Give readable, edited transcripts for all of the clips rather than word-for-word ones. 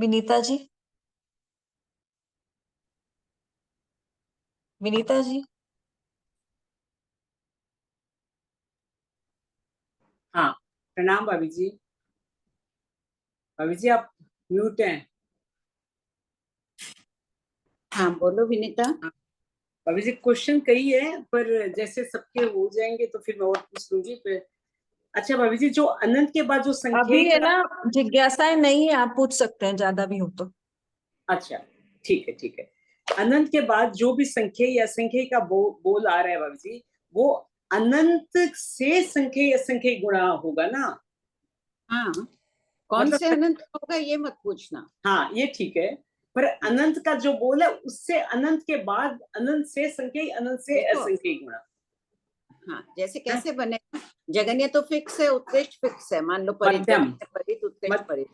विनीता जी। विनीता जी। हाँ, प्रणाम भाभी जी। भाभी जी आप म्यूट हैं। हाँ बोलो विनीता। हाँ, भाभी जी क्वेश्चन कई है, पर जैसे सबके हो जाएंगे तो फिर मैं और पूछ लूंगी फिर। अच्छा भाभी जी, जो अनंत के बाद जो संख्या अभी है का। ना, जिज्ञासाएं नहीं है, आप पूछ सकते हैं ज्यादा भी हो तो। अच्छा, ठीक है ठीक है। अनंत के बाद जो भी संख्या या असंख्य का बोल आ रहा है भाभी जी, वो अनंत से संख्या या असंख्य गुणा होगा ना? हाँ, कौन मतलब से अनंत होगा ये मत पूछना। हाँ ये ठीक है, पर अनंत का जो बोल है उससे अनंत के बाद अनंत से संख्या अनंत से देखो, असंख्य गुणा। हाँ जैसे हाँ? कैसे बनेगा। जगन्य तो फिक्स है, उत्कृष्ट फिक्स है। मान लो परित, मध्यम। जगन्य, परित, उत्कृष्ट, मत, परित।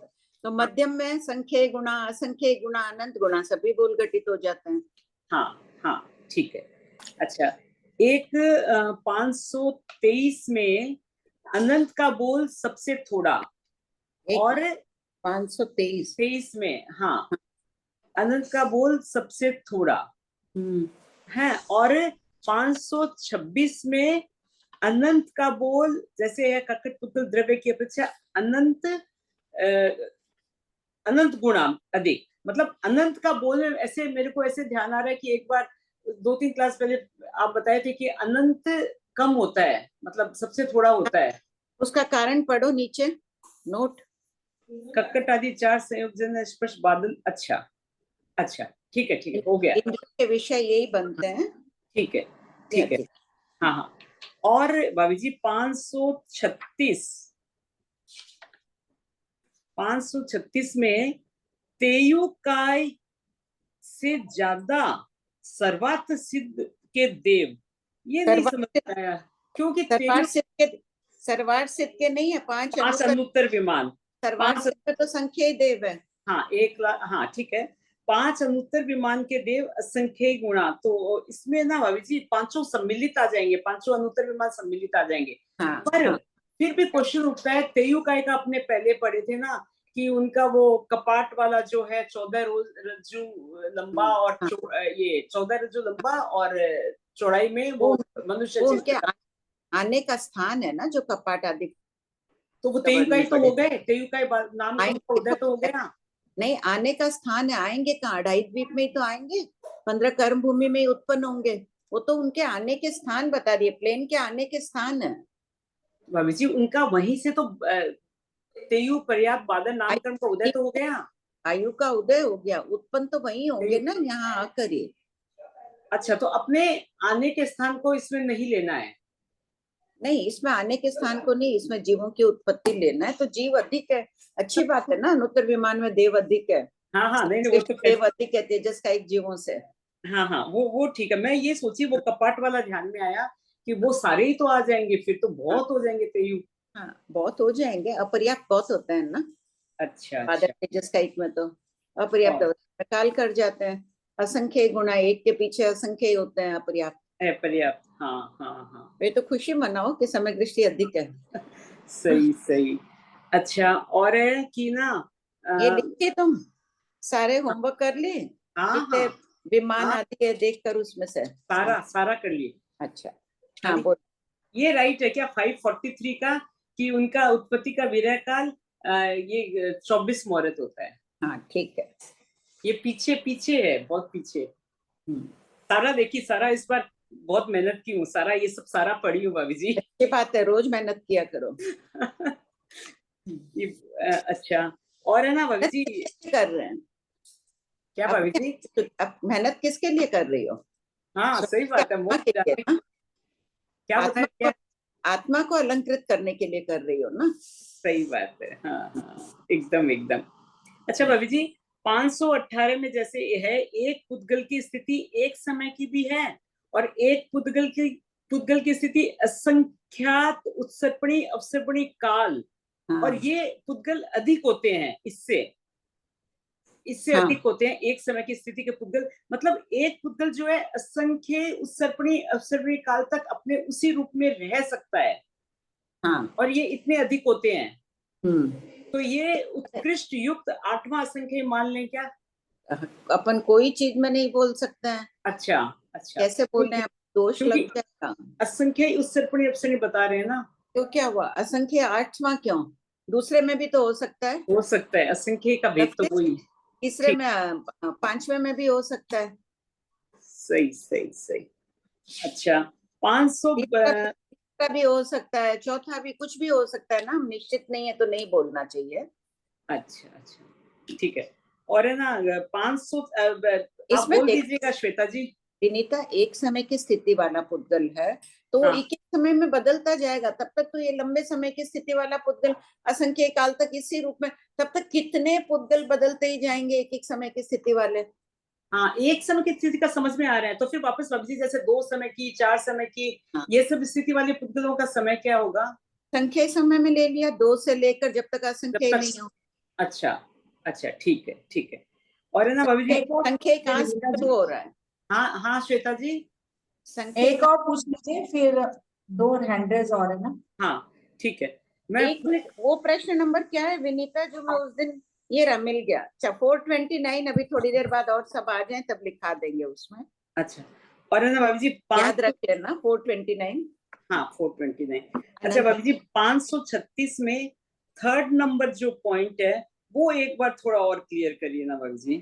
तो हाँ मध्यम में संख्य गुणा, असंख्य गुणा, अनंत गुणा सभी बोल घटित हो जाते हैं। हाँ हाँ ठीक है। अच्छा, एक 523 में अनंत का बोल सबसे थोड़ा, एक और 523। 23 में हाँ अनंत का बोल सबसे थोड़ा है, और 526 में अनंत का बोल जैसे है ककट पुतल द्रव्य की अपेक्षा अनंत अनंत गुणा अधिक। मतलब अनंत का बोल ऐसे मेरे को ऐसे ध्यान आ रहा है कि एक बार 2-3 क्लास पहले आप बताए थे कि अनंत कम होता है, मतलब सबसे थोड़ा होता है। उसका कारण पढ़ो नीचे नोट। कक्कट आदि चार संयोजन स्पर्श बादल। अच्छा अच्छा, ठीक है हो गया। इंद्र के विषय यही बनते हैं। ठीक है ठीक है। हाँ हाँ। और भाभी जी 536 में तेयुकाय से ज्यादा सर्वार्थ सिद्ध के देव, ये नहीं समझ आया क्योंकि सर्वार सिद्ध के, सर्वार सिद्ध के नहीं है, पांच पांच अनुत्तर विमान। सर्वार पांच, सिद्ध तो संख्या ही देव है। हाँ 1 लाख, हाँ ठीक है। 5 अनुत्तर विमान के देव असंख्य गुणा, तो इसमें ना भाभी जी पांचों सम्मिलित आ जाएंगे, पांचों अनुत्तर विमान सम्मिलित आ जाएंगे। हाँ, पर हाँ, फिर भी क्वेश्चन उठता है, तेयुकाय का अपने पहले पढ़े थे ना कि उनका वो कपाट वाला जो है 14 रज्जू लंबा, और हाँ। ये 14 रज्जू लंबा और चौड़ाई में वो वो मनुष्य वो उनके चेष्टा। आने का स्थान है ना, जो कपाट आदि तो वो का तेयुकाई वर्णन तो पड़े हो थे। गए, तेयुकाई नाम का उनका उदय तो हो गया। नहीं, आने का स्थान है, आएंगे कहाँ, अढ़ाई द्वीप में ही तो आएंगे। 15 कर्म भूमि में ही उत्पन्न होंगे। वो तो उनके आने के स्थान बता दिए, प्लेन के आने के स्थान है। भाभी जी उनका वहीं से तो तेयु पर्याप्त बादल नामकरण का उदय तो हो गया। आयु का उदय हो गया, उत्पन्न तो वही होंगे तेयु, ना यहाँ आकर ही। अच्छा तो अपने आने के स्थान को इसमें नहीं लेना है। नहीं, इसमें आने के स्थान को नहीं, इसमें जीवों की उत्पत्ति लेना है। तो जीव अधिक है, अच्छी बात है ना। अनुत्तर विमान में देव अधिक है। हाँ हाँ, नहीं वो तो देव अधिक है तेजस का एक जीवों से। हाँ हाँ, वो ठीक है। मैं ये सोची वो कपाट वाला ध्यान में आया कि वो सारे ही तो आ जाएंगे, फिर तो हाँ, बहुत हो जाएंगे तेयु। हाँ, बहुत हो जाएंगे, अपर्याप्त बहुत होता है ना। अच्छा बादल अच्छा। तेजस का एक में तो अपर्याप्त और होता है, काल कर जाते हैं। असंख्य गुणा, एक के पीछे असंख्य होते हैं अपर्याप्त। है पर्याप्त, हाँ हाँ हाँ। वे तो खुशी मनाओ कि समय दृष्टि अधिक है। सही सही। अच्छा, और है कि ना ये लिखे तुम सारे होमवर्क कर लिए? हाँ जितने हाँ विमान हाँ, आदि है देख कर उसमें से। सारा सारा कर लिए। अच्छा, हाँ हाँ जी, बोल। ये राइट है क्या 543 का, कि उनका उत्पत्ति का विरह काल ये 24 मुहूर्त होता है। हाँ ठीक है। ये पीछे पीछे है, बहुत पीछे। हम्म, सारा देखी, सारा इस बार बहुत मेहनत की हूँ, सारा ये सब सारा पढ़ी हूँ भाभी जी। अच्छी बात है, रोज मेहनत किया करो। ये अच्छा, और है ना भाभी मेहनत जी। किसके कर रहे हैं? क्या भाभी जी? अब मेहनत किसके लिए कर रही हो? हाँ सही स्वयं की बात है, आत्मा के मोक्ष लिए जानने ना। की। क्या आत्मा बताया को, क्या? आत्मा को अलंकृत करने के लिए कर रही हो ना। सही बात है, हाँ हाँ एकदम एकदम। अच्छा भाभी जी, 518 में जैसे है, एक पुद्गल की स्थिति एक समय की भी है, और एक पुद्गल की स्थिति असंख्यात उत्सर्पणी अवसर्पणी काल, और हाँ, ये पुद्गल अधिक होते हैं, इससे इससे हाँ, अधिक होते हैं एक समय की स्थिति के पुद्गल। मतलब एक पुद्गल जो है असंख्य उत्सर्पणी अवसर्पणी काल तक अपने उसी रूप में रह सकता है, हाँ। और ये इतने अधिक होते हैं। हम्म, तो ये उत्कृष्ट युक्त 8वां असंख्य मान लें क्या? अपन कोई चीज में नहीं बोल सकते हैं, अच्छा अच्छा, कैसे बोल रहे हैं, दोष क्योंकि लग जाएगा। असंख्य उस सर्पणी अपसरी बता रहे हैं ना, तो क्या हुआ, असंख्य 8वां क्यों? दूसरे में भी तो हो सकता है, हो सकता है असंख्य का भेद तो वही। तीसरे ठीक। में 5वें में भी हो सकता है, सही सही सही। अच्छा 500 तीसरा भी हो सकता है, चौथा भी, कुछ भी हो सकता है ना, हम निश्चित नहीं है तो नहीं बोलना चाहिए। अच्छा अच्छा ठीक है। और है ना 500 आप इसमें बोल देख दीजिएगा श्वेता जी। विनीता, एक समय की स्थिति वाला पुद्गल है तो वो हाँ। एक एक समय में बदलता जाएगा, तब तक तो ये लंबे समय की स्थिति वाला पुद्गल असंख्य काल तक इसी रूप में, तब तक कितने पुद्गल बदलते ही जाएंगे एक एक समय की स्थिति वाले। हाँ एक समय की स्थिति का समझ में आ रहा है, तो फिर वापस बाबू जी जैसे 2 समय की, 4 समय की, हाँ। ये सब स्थिति वाले पुद्गलों का समय क्या होगा? संख्या समय में ले लिया, 2 से लेकर जब तक जब असंख्य तक। नहीं हो। अच्छा अच्छा ठीक है ठीक है। और है ना भाभी जी, संख्या कहाँ से शुरू हो रहा है? हाँ हाँ श्वेता जी। संख्या एक और पूछ लीजिए, फिर 2 हैंड रेज और है ना। हाँ ठीक है। मैं एक मिनट, वो प्रश्न नंबर क्या है विनीता, जो मैं उस दिन, ये रहा, मिल गया। अच्छा 429, अभी थोड़ी देर बाद और सब आ जाए तब लिखा देंगे उसमें, अच्छा। और है ना भाभी जी याद रख लेना 429। हाँ 429। अच्छा भाभी जी 536 में थर्ड नंबर जो पॉइंट है वो एक बार थोड़ा और क्लियर करिए ना भाभी जी।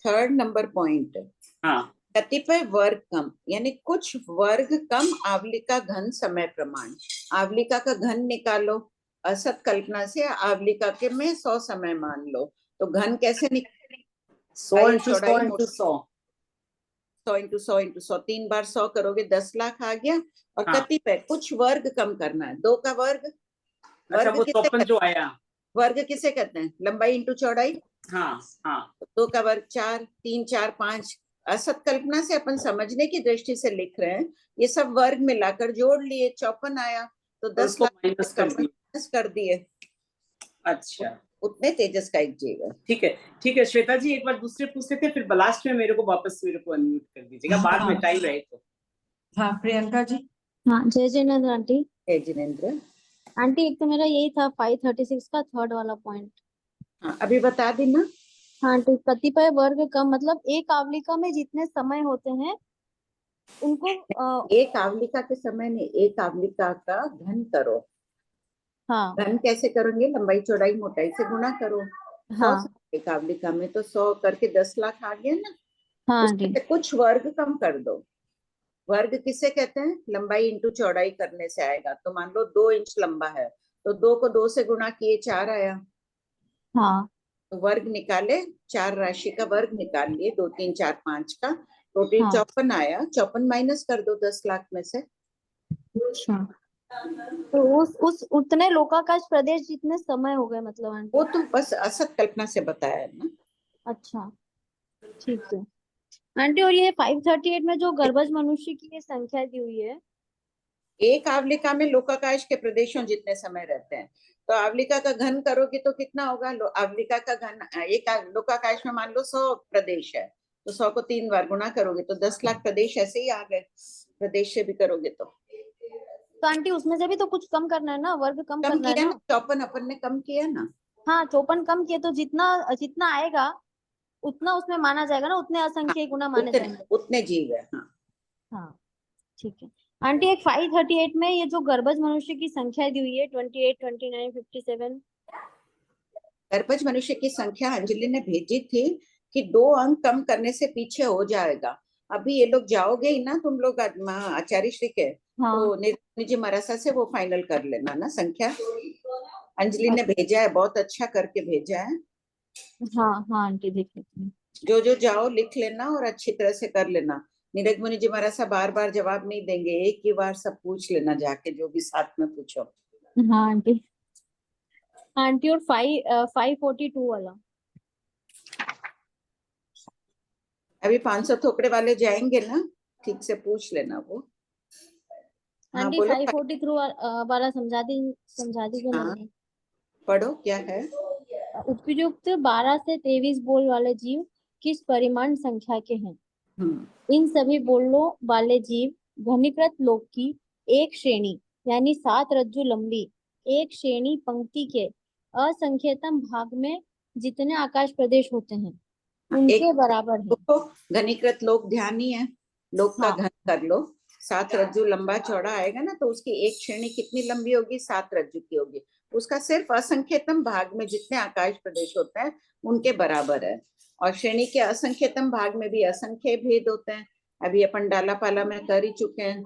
थर्ड नंबर पॉइंट, हाँ कतिपय वर्ग कम, यानी कुछ वर्ग कम आवलिका घन समय प्रमाण। आवलिका का घन निकालो, असत कल्पना से आवलिका के में 100 समय मान लो, तो घन कैसे निकाल, 100 इंटू 100 इंटू 100। 100 इंटू 100 इंटू 100, 3 बार 100 करोगे 10 लाख आ गया। और हाँ। कतिपय कुछ वर्ग कम करना है, 2 का वर्ग, अच्छा वर्ग वो किसे 54 कहते जो हैं? आया। वर्ग किसे कहते हैं? लंबाई इंटू चौड़ाई। हाँ हाँ 2 का वर्ग 4, 3 4 5। असत कल्पना से अपन समझने की दृष्टि से लिख रहे हैं, ये सब वर्ग मिलाकर जोड़ लिए, 54 आया, तो और 10 उसको लाख माइनस कर 54 दिए। माइनस कर दिए। अच्छा उतने तेजस का एक जीव है। ठीक है श्वेता जी, एक बार दूसरे पूछ लेते हैं, फिर लास्ट में मेरे को वापस मेरे को अनम्यूट कर दीजिएगा, बाद में हाँ। टाइम रहे तो। हाँ प्रियंका जी। हाँ जय जिनेंद्र आंटी। हे जिनेंद्र। आंटी एक तो मेरा यही था 536 का थर्ड वाला पॉइंट। हाँ अभी बता दी ना। हाँ आंटी, कतिपय वर्ग कम मतलब एक आवलिका में जितने समय होते हैं उनको एक आवलिका के समय में एक आवलिका का घन करो। हाँ घन कैसे करोगे? लंबाई चौड़ाई मोटाई से गुणा करो। 100 हाँ एक आवलिका में तो 100 करके 10 लाख आ गया ना। हाँ उसमें आंटी। से कुछ वर्ग कम कर दो। वर्ग किसे कहते हैं? लंबाई इंटू चौड़ाई करने से आएगा। तो मान लो 2 इंच लंबा है, तो 2 को 2 से गुणा किए 4 आया, हाँ तो वर्ग निकाले, 4 राशि का वर्ग निकाल लिए, 2 3 4 5 का, टोटल हाँ 54 आया। 54 माइनस कर दो 10 लाख में से। अच्छा, तो उस उतने लोकाकाश प्रदेश जितने समय हो गए मतलब वो आंटी। तो बस असत कल्पना से बताया है ना। अच्छा ठीक है आंटी। और ये 538 में जो गर्भज मनुष्य की ये संख्या दी हुई है, एक आवलिका में लोकाकाश के प्रदेशों जितने समय रहते हैं, तो आवलिका का घन करोगे तो कितना होगा? आवलिका का घन, एक लोकाकाश में मान लो 100 प्रदेश है, तो 100 को 3 बार गुणा करोगे तो 10 लाख प्रदेश ऐसे ही आ गए। प्रदेश से भी करोगे तो आंटी उसमें से भी तो कुछ कम करना है ना, वर्ग कम कम करना है किया ना। ना, 54 अपन ने कम किया ना। हाँ 54 कम किए तो जितना जितना आएगा उतना उसमें माना जाएगा ना, उतने हाँ, असंख्य गुना माने उतने जाएंगे। उतने जीव है। हाँ हाँ ठीक है आंटी। एक 538 में ये जो गर्भज मनुष्य की संख्या दी हुई है 28 29 57। गर्भज मनुष्य की संख्या अंजलि ने भेजी थी कि 2 अंक कम करने से पीछे हो जाएगा। अभी ये लोग जाओगे ही ना तुम लोग आचार्य श्री के, तो हाँ निजी मरासा से वो फाइनल कर लेना ना संख्या। अंजलि ने भेजा है, बहुत अच्छा करके भेजा है। हाँ हाँ आंटी देख लेती हूँ। जो जो जाओ लिख लेना और अच्छी तरह से कर लेना। नीरज मुनि जी महाराज साहब बार बार जवाब नहीं देंगे, एक ही बार सब पूछ लेना जाके, जो भी साथ में पूछो। हाँ आंटी। आंटी और 542 वाला। अभी 500 थोकड़े वाले जाएंगे ना, ठीक से पूछ लेना वो। हाँ आंटी बोलो। 543 वाला समझा दी जो हाँ मैंने। पढ़ो क्या है। उपयुक्त 12 से 23 बोल वाले जीव किस परिमाण संख्या के हैं? इन सभी बोलों वाले जीव घनीकृत लोक की एक श्रेणी यानी 7 रज्जु लंबी एक श्रेणी पंक्ति के असंख्यतम भाग में जितने आकाश प्रदेश होते हैं उनके बराबर है। तो घनीकृत लोक ध्यान ही है, लोक का हाँ। घन कर लो, 7 रज्जु लंबा चौड़ा आएगा ना, तो उसकी एक श्रेणी कितनी लंबी होगी? 7 रज्जु की होगी। उसका सिर्फ असंख्यतम भाग में जितने आकाश प्रदेश होते हैं उनके बराबर है। और श्रेणी के असंख्यतम भाग में भी असंख्य भेद होते हैं, अभी अपन डाला पाला में कर ही चुके हैं।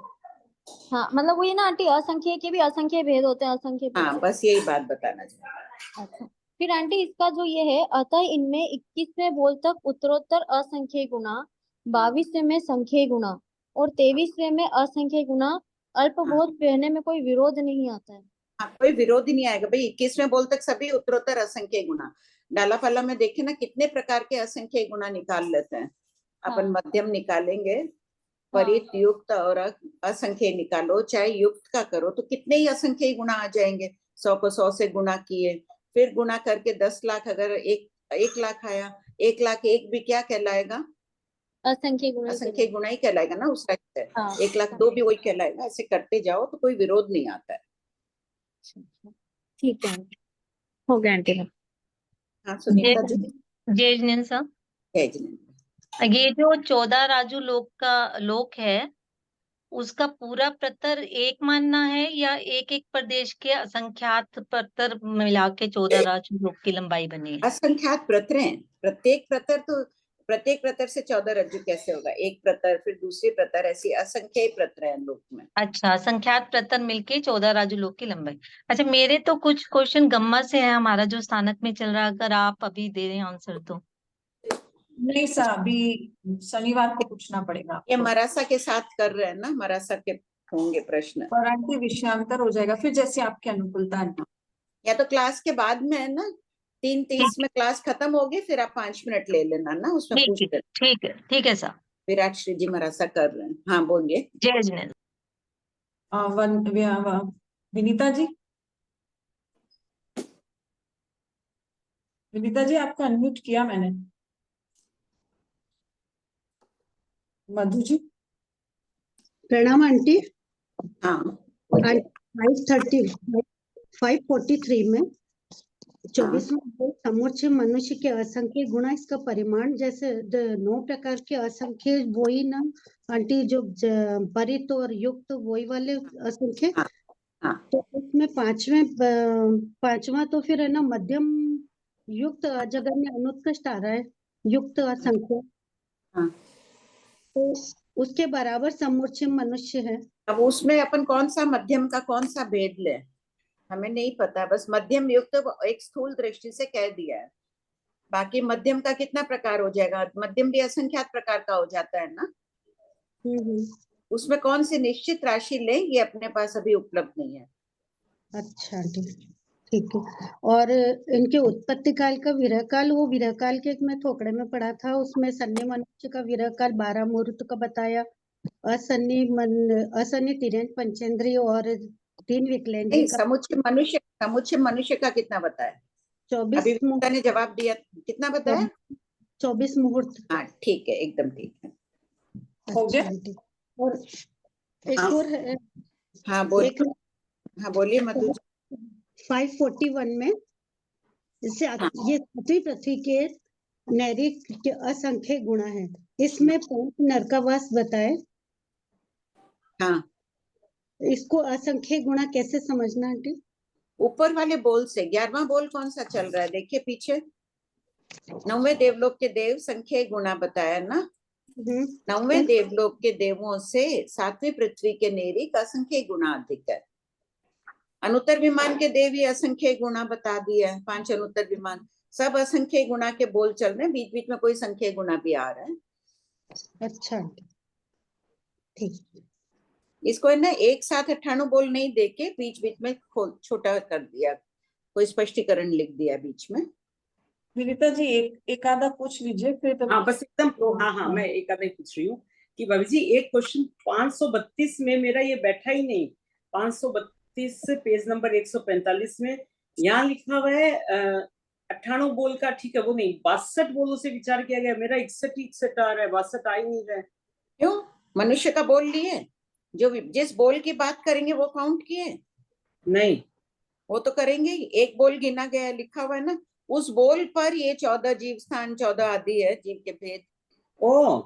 हाँ मतलब वही ना आंटी, असंख्य के भी असंख्य भेद होते हैं, असंख्य भेद। हाँ, बस यही बात बताना चाहिए। अच्छा, फिर आंटी इसका जो ये है, अतः इनमें 21वें बोल तक उत्तरोत्तर असंख्य गुना, 22वें में संख्य गुना और 23वें में असंख्य गुना अल्प बोध पहने में कोई विरोध नहीं आता है। हाँ, कोई विरोध ही नहीं आएगा भाई। 21वें बोल तक सभी उत्तरोत्तर असंख्य गुना। डाला पाला में देखे ना कितने प्रकार के असंख्य गुना निकाल लेते हैं अपन। हाँ। मध्यम निकालेंगे, परित युक्त और असंख्य निकालो, चाहे युक्त का करो तो कितने ही असंख्य गुना आ जाएंगे। 100 को 100 से गुना किए, फिर गुना करके 10 लाख, अगर 1 लाख आया, 1 लाख एक भी क्या कहलाएगा? असंख्य गुना ही असंख्य गुना ही कहलाएगा ना उस टाइप से। हाँ। 1 लाख 2 भी वही कहलाएगा। ऐसे करते जाओ तो कोई विरोध नहीं आता है। ठीक है, हो गया आंटी। हाँ सुनीता जी। जय जिनेन्द्र सर, जय जिनेन्द्र। ये जो 14 राजू लोक है, उसका पूरा प्रतर एक मानना है या एक एक प्रदेश के असंख्यात प्रतर मिला के 14 राजू लोक की लंबाई बनी है? असंख्यात प्रतर हैं, प्रत्येक प्रतर से 14 रज्जु कैसे होगा? एक प्रतर, फिर दूसरी प्रतर, ऐसी असंख्य प्रतर है लोक में। अच्छा, असंख्यात प्रतर मिलके 14 राजू लोक की लंबाई। अच्छा, मेरे तो कुछ क्वेश्चन गम्मा से है, हमारा जो स्थानक में चल रहा है, अगर आप अभी दे रहे हैं आंसर तो। नहीं सर, अभी शनिवार को पूछना पड़ेगा ये आपको। मरासा के साथ कर रहे हैं ना, मरासा के होंगे प्रश्न। और आंटी विषयांतर हो जाएगा फिर, जैसे आपकी अनुकूलता आंटी। या तो क्लास के बाद में है ना, 3:30 में क्लास खत्म होगी, फिर आप 5 मिनट ले लेना ना, उसमें पूछ लेना। ठीक है सर। विराट श्री जी मरासा कर रहे हैं। हाँ बोलिए। जय जिनेन्द्र। विनीता जी, विनीता जी आपको अनम्यूट किया मैंने। मधु जी। प्रणाम आंटी। हाँ 543 में 24वां समुच्चय मनुष्य के असंख्य गुणा, इसका परिमाण जैसे 9 प्रकार के असंख्य वही ना आंटी, जो परित और युक्त वही वाले असंख्य। हाँ। तो इसमें पांचवा तो फिर है ना मध्यम युक्त अजगन्य अनुत्कृष्ट आ रहा है, युक्त असंख्य। हाँ। तो उसके बराबर समुच्चय मनुष्य है। अब उसमें अपन कौन सा मध्यम का कौन सा भेद ले, हमें नहीं पता। बस मध्यम युक्त एक स्थूल दृष्टि से कह दिया है। बाकी मध्यम का कितना प्रकार हो जाएगा? मध्यम भी असंख्यात प्रकार का हो जाता है ना। उसमें कौन सी निश्चित राशि ले, ये अपने पास अभी उपलब्ध नहीं है। अच्छा ठीक है। और इनके उत्पत्ति काल का विरह काल, वो विरह काल के मैं थोकड़े में पढ़ा था, उसमें सन्नी मनुष्य का विरह काल 12 मुहूर्त का बताया, असन्नी तिरंज पंचेंद्रिय और 3 विकलेंद्रिय का। समुच्चय मनुष्य का कितना बताया? 24 ने जवाब दिया, कितना बताया? 24 मुहूर्त। हाँ ठीक है, एकदम ठीक है। हो गया। और एक और है। हाँ बोलिए मधु जी। 541 में इससे ये पृथ्वी के नैरिक के असंख्य गुणा है, इसमें 5 नरकावास बताए। हाँ, इसको असंख्य गुणा कैसे समझना आंटी? ऊपर वाले बोल से 11वां बोल कौन सा चल रहा है देखिए पीछे। 9वें देवलोक के देव संख्य गुणा बताया ना। 9वें देवलोक के देवों से 7वीं पृथ्वी के नेरिक असंख्य गुणा अधिक है। अनुत्तर विमान के देव ही असंख्य गुणा बता दिया है। 5 अनुत्तर विमान सब असंख्य गुणा के बोल चल रहे हैं, बीच बीच में कोई संख्य गुणा भी आ रहा है। अच्छा ठीक। इसको है ना एक साथ 98 बोल नहीं देके बीच बीच में छोटा कर दिया, कोई स्पष्टीकरण लिख दिया बीच में। विनीता जी एक आधा पूछ लीजिए फिर तो। हाँ बस एकदम। हाँ मैं एक आधा ही पूछ रही हूँ कि भाभी जी एक क्वेश्चन 532 में मेरा ये बैठा ही नहीं। 532 पेज नंबर 145 में यहाँ लिखा हुआ है 98 बोल का, ठीक है वो नहीं, 62 बोलों से विचार किया गया। मेरा 61 आ रहा है, 62 आ ही नहीं रहा है। क्यों? मनुष्य का बोल लिए, जो जिस बोल की बात करेंगे वो काउंट किए? नहीं, वो तो करेंगे ही। एक बोल गिना गया लिखा हुआ है ना, उस बोल पर ये 14 जीव स्थान 14 आदि है, जीव के भेद। ओ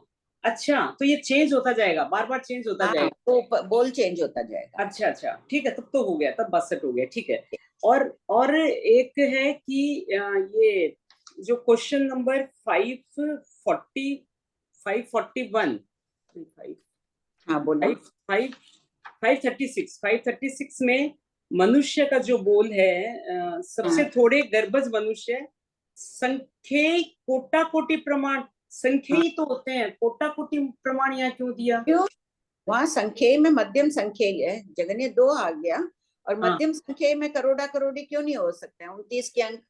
अच्छा, तो ये चेंज होता जाएगा, बार बार चेंज होता हाँ, जाएगा। वो बोल चेंज होता जाएगा। अच्छा अच्छा, ठीक है, तब तो हो गया, तब बस सेट हो गया, ठीक है। और एक है कि ये जो क्वेश्चन नंबर 541 हाँ बोलो। 536 में मनुष्य का जो बोल है, सबसे थोड़े गर्भज मनुष्य, संख्य कोटा कोटि प्रमाण, संख्या ही तो होते हैं, कोटा कोटि प्रमाण यहाँ क्यों दिया? क्यों? वहां संख्या में मध्यम संख्या है, जगने 2 आ गया, और हाँ। मध्यम संख्या में करोड़ा करोड़ी क्यों नहीं हो सकते हैं? 29 के अंक।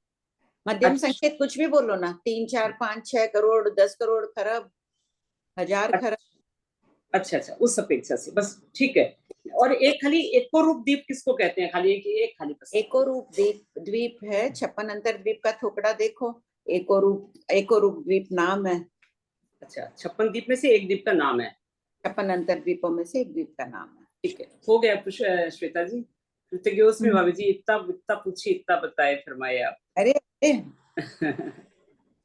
मध्यम अच्छा। संख्या कुछ भी बोलो ना, 3 4 5 6 करोड़ 10 करोड़ खरब हजार खरब। अच्छा अच्छा, उस अपेक्षा से बस, ठीक है। और एक खाली एको रूप द्वीप किसको कहते हैं? खाली एक खाली बस। एको रूप द्वीप है, 56 अंतर द्वीप का थोकड़ा देखो, एको रूप द्वीप नाम है। अच्छा, 56 द्वीप में से एक द्वीप का नाम है। 56 अंतर द्वीपों में से एक द्वीप का नाम है। ठीक है, हो गया श्वेता जी, कृतज्ञ में भाभी जी, इतना इतना पूछी, इतना बताए, फरमाए आप। अरे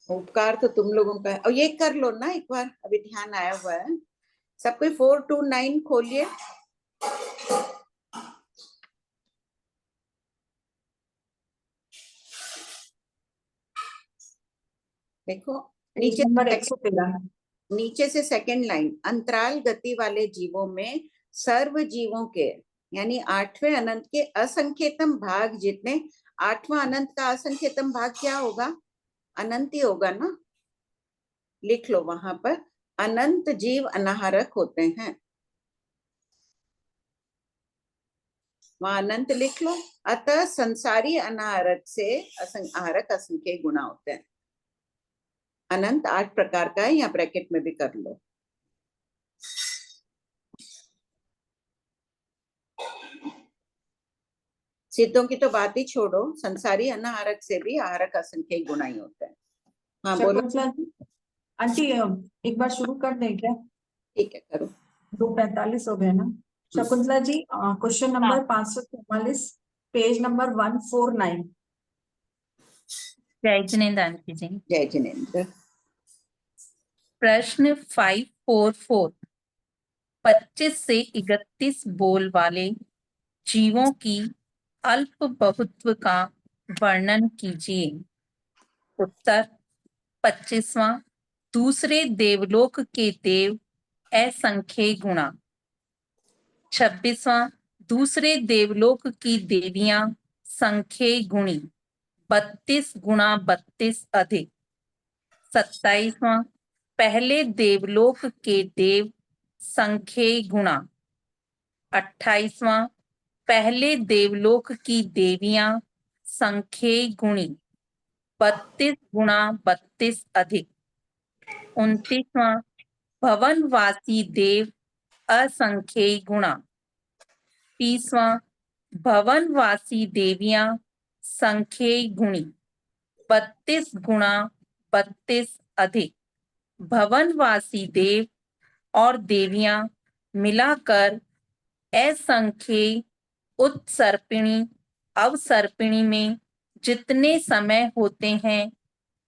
उपकार तो तुम लोगों का है। और ये कर लो ना एक बार, अभी ध्यान आया हुआ है। सब कोई 429 खोलिए। देखो नीचे नंबर 113। नीचे से सेकंड लाइन, अंतराल गति वाले जीवों में सर्व जीवों के यानी 8वें अनंत के असंख्यतम भाग जितने, 8वां अनंत का असंख्यतम भाग क्या होगा? अनंत ही होगा ना। लिख लो वहां पर, अनंत जीव अनाहरक होते हैं, वहां अनंत लिख लो। अतः संसारी अनाहरक से आहारक असंख्य गुना होते हैं। अनंत 8 प्रकार का है, या ब्रैकेट में भी कर लो। सिद्धों की तो बात ही छोड़ो, संसारी अनाहरक से भी आहारक असंख्य गुना ही होते हैं। हाँ बोलो। शकुंतला जी, आंटी एक बार शुरू कर दें क्या? ठीक है करो। 2:45 हो गए ना। Shakuntala ji, question number 544, page number 149। जय जिनेन्द्र आंटी जी। जय जिनेन्द्र। प्रश्न 544, 25 से 31 बोल वाले जीवों की अल्प बहुत्व का वर्णन कीजिए। उत्तर, 25वां, दूसरे देवलोक के देव असंख्य गुणा। 26वां, दूसरे देवलोक की देवियां संख्य गुणी, 32 गुणा 32 अधिक। 27वां, पहले देवलोक के देव संख्य गुणा। 28वां, पहले देवलोक की देवियां संख्य गुणी, 32 गुणा 32 अधिक। 29वां, भवनवासी देव असंख्य गुणा। 30वां, भवनवासी देवियां संख्य गुणी, 32 गुणा 32 अधिक। भवनवासी देव और देवियां मिलाकर असंख्य उत्सर्पिणी अवसर्पिणी में जितने समय होते हैं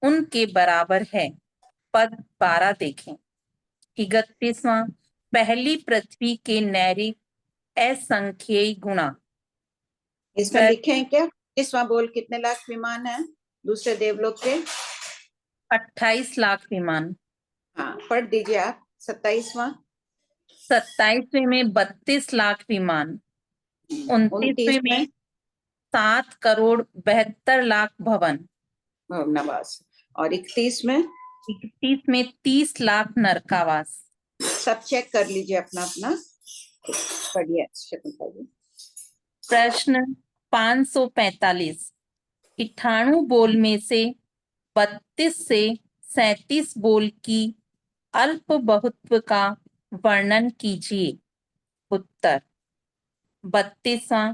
उनके बराबर है। पद 12 देखें। 31वां, पहली पृथ्वी के नैरिक असंख्य गुणा। इसमें लिखे हैं क्या? 21वां बोल कितने लाख विमान है दूसरे देवलोक के? 28 लाख विमान। हाँ पढ़ दीजिए आप। 27वां? 27वें में 32 लाख विमान। 29वें 29 में में 7 करोड़ 72 लाख भवन। भवनवास। और 31 में? 31 में 30 लाख नरकावास। सब चेक कर लीजिए अपना अपना, पढ़िए शकुंतला जी। प्रश्न 545, 98 बोल में से 32 से 37 बोल की अल्प बहुत्व का वर्णन कीजिए। उत्तर, 32वां,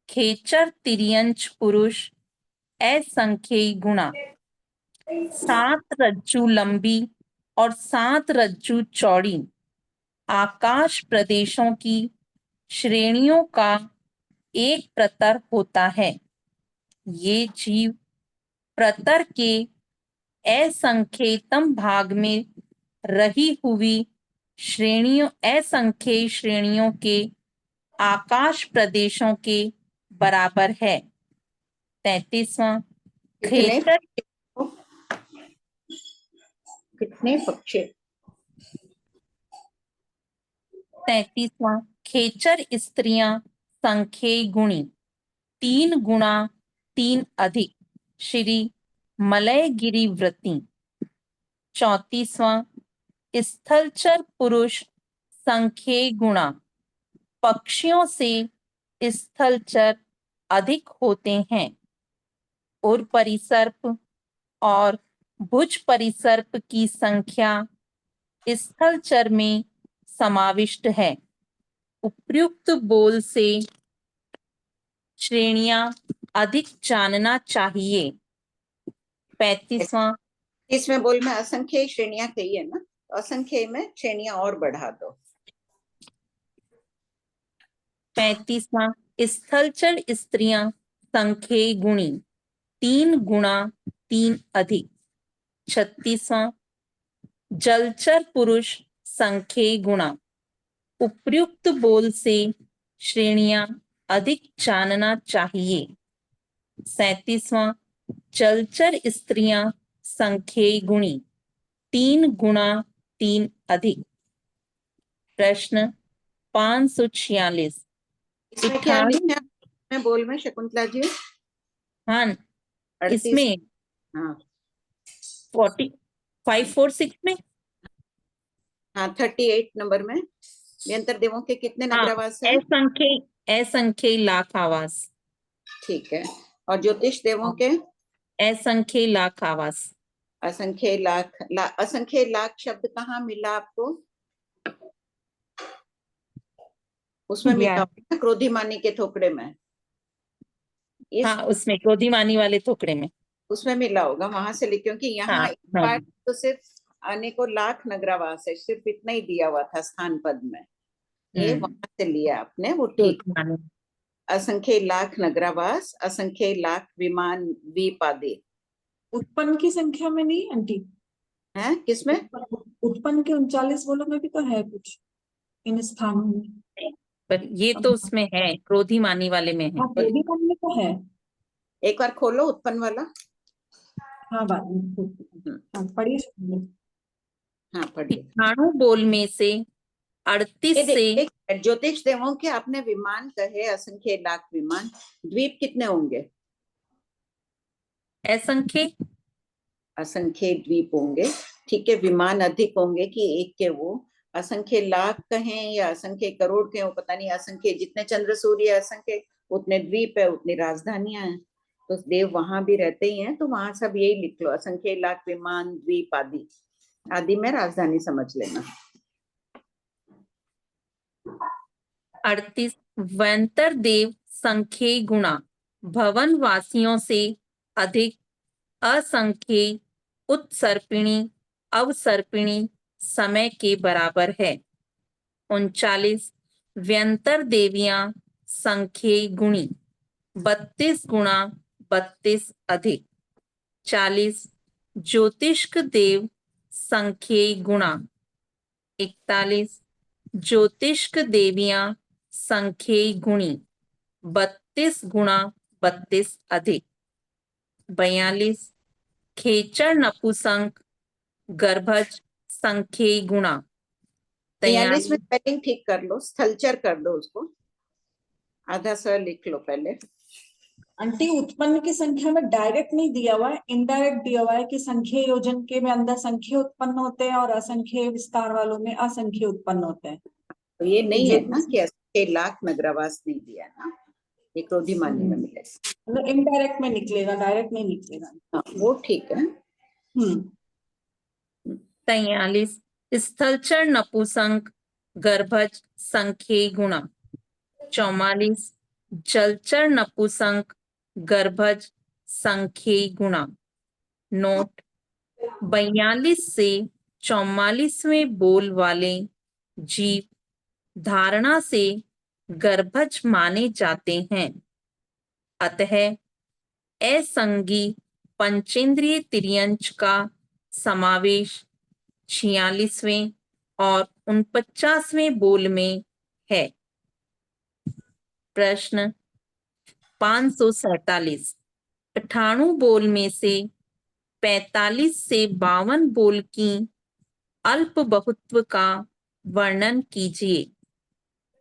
खेचर तिर्यंच पुरुष असंख्यी गुणा। 7 रज्जु लंबी और 7 रज्जु चौड़ी आकाश प्रदेशों की श्रेणियों का एक प्रतर होता है। ये जीव प्रतर के असंख्यतम भाग में रही हुई असंख्य श्रेणियों के आकाश प्रदेशों के बराबर है। 33वां कितने खेचर कितने पक्षी 33वां खेचर स्त्रियां संख्ये गुणी 3 गुणा 3 अधिक श्री मलयगिरी व्रती। 34वां स्थलचर पुरुष संख्ये गुणा पक्षियों से स्थलचर अधिक होते हैं और परिसर्प और भुज परिसर्प की संख्या स्थलचर में समाविष्ट है। उपर्युक्त बोल से श्रेणियां अधिक जानना चाहिए। 35वां इसमें बोल में असंख्य श्रेणियां कही है ना, तो असंख्य में श्रेणियां और बढ़ा दो। 35वां स्थलचर स्त्रियां संख्ये गुणी 3 गुणा 3 अधिक। 36वां जलचर पुरुष संख्ये गुणा उपर्युक्त बोल से श्रेणियां अधिक जानना चाहिए। 37वां जलचर स्त्रियां संख्ये गुणी 3 गुणा 3 अधिक। प्रश्न 546 इसमें क्या लिखा है? मैं बोल में शकुंतला जी हाँ 38 इसमें हाँ 546 में हाँ 38 नंबर में व्यंतर देवों के कितने नगरावास है? असंख्य लाख आवास। ठीक है। और ज्योतिष देवों के असंख्य लाख आवास। असंख्य लाख शब्द कहाँ मिला आपको? उसमें मिला होगा क्रोधिमानी के थोकड़े में। हाँ उसमें क्रोधिमानी वाले थोकड़े में उसमें मिला होगा, वहां से लिख, क्योंकि यहाँ इस पार्ट तो सिर्फ आने को लाख नगरावास है, सिर्फ इतना ही दिया हुआ था स्थान पद में, ये वहां से लिया आपने, वो ठीक। असंख्य लाख नगरावास, असंख्य लाख विमान द्वीप आदि। उत्पन्न की संख्या में नहीं आंटी है किसमें? उत्पन्न के 39 बोलो में भी तो है कुछ इन स्थानों में, पर ये तो उसमें है क्रोधिमानी वाले में है। हाँ क्रोधिमानी में तो है। एक बार खोलो उत्पन्न वाला। हाँ बाद में हाँ पढ़िए। हाँ पढ़िए। 98 बोल में से 38 से ज्योतिष देवों के आपने विमान कहे, असंख्य लाख विमान, द्वीप कितने होंगे? असंख्य द्वीप होंगे, ठीक है। विमान अधिक होंगे कि एक के वो, असंख्य लाख कहें या असंख्य करोड़ के हो, पता नहीं। असंख्य जितने चंद्र सूर्य असंख्य उतने द्वीप है, उतनी राजधानियां हैं, तो देव वहां भी रहते ही हैं, तो वहां सब यही लिख लो, असंख्य लाख विमान द्वीप आदि। आदि में राजधानी समझ लेना। 38 वंतर देव संख्ये गुणा भवन वासियों से अधिक असंख्य उत्सर्पिणी अवसर्पिणी समय के बराबर है। 39 व्यंतर देवियां संख्ये गुणी 32 गुणा 32 अधिक। 40 ज्योतिष्क देव संख्ये गुणा 41 ज्योतिष्क देवियां संख्ये गुणी 32 गुणा 32 अधिक। 42 खेचर नपुंसक गर्भज संख्ये गुणा 43 में स्पेलिंग ठीक कर लो, स्थलचर कर दो उसको, आधा स लिख लो पहले। आंटी उत्पन्न की संख्या में डायरेक्ट नहीं दिया हुआ है, इनडायरेक्ट दिया हुआ है कि संख्य योजन के में अंदर संख्य उत्पन्न होते हैं और असंख्य विस्तार वालों में असंख्य उत्पन्न होते हैं। तो ये नहीं है ना कि असंख्य लाख नगरावास नहीं दिया ना, ये क्रोधिमानी में मिलेगा, मतलब इनडायरेक्ट में निकलेगा, डायरेक्ट नहीं निकलेगा। हाँ वो ठीक है। 43 स्थलचर नपुंसक गर्भज संख्ये गुणा 44 जलचर नपुंसक गर्भज संख्ये गुणा। नोट 42 से 44वें बोल वाले जीव धारणा से गर्भज माने जाते हैं, अतः असंगी पंचेंद्रिय तिर्यंच का समावेश 46वें और 49वें बोल में है। प्रश्न 547 98 बोल में से 45 से 52 बोल की अल्प बहुत्व का वर्णन कीजिए।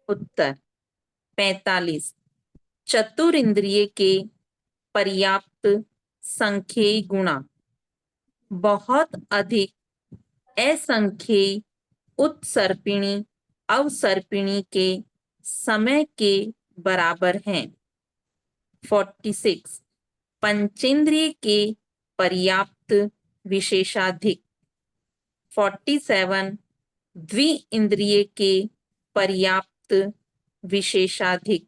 उत्तर 45 चतुरिंद्रिय के पर्याप्त संख्येय गुणा बहुत अधिक असंख्येय उत्सर्पिणी अवसर्पिणी के समय के बराबर हैं। 46 पंचेंद्रिय के पर्याप्त विशेषाधिक। 47 द्विइंद्रिय के पर्याप्त विशेषाधिक।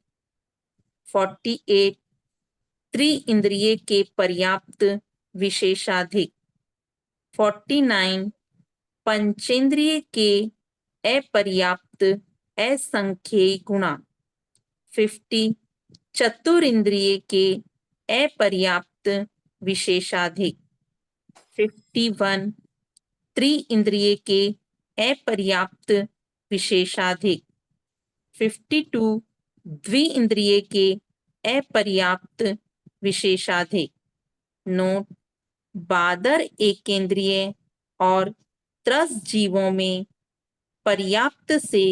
48 त्रिइंद्रिय के पर्याप्त विशेषाधिक। 49 पंचेंद्रिय के अपर्याप्त असंख्येय गुणा। 50 चतुरिंद्रिय के अपर्याप्त विशेषाधिक। 51 त्रिइंद्रिय के अपर्याप्त विशेषाधिक। 52 द्विइंद्रिय के अपर्याप्त विशेषाधिक। नोट बादर एकेंद्रिय और त्रस जीवों में पर्याप्त से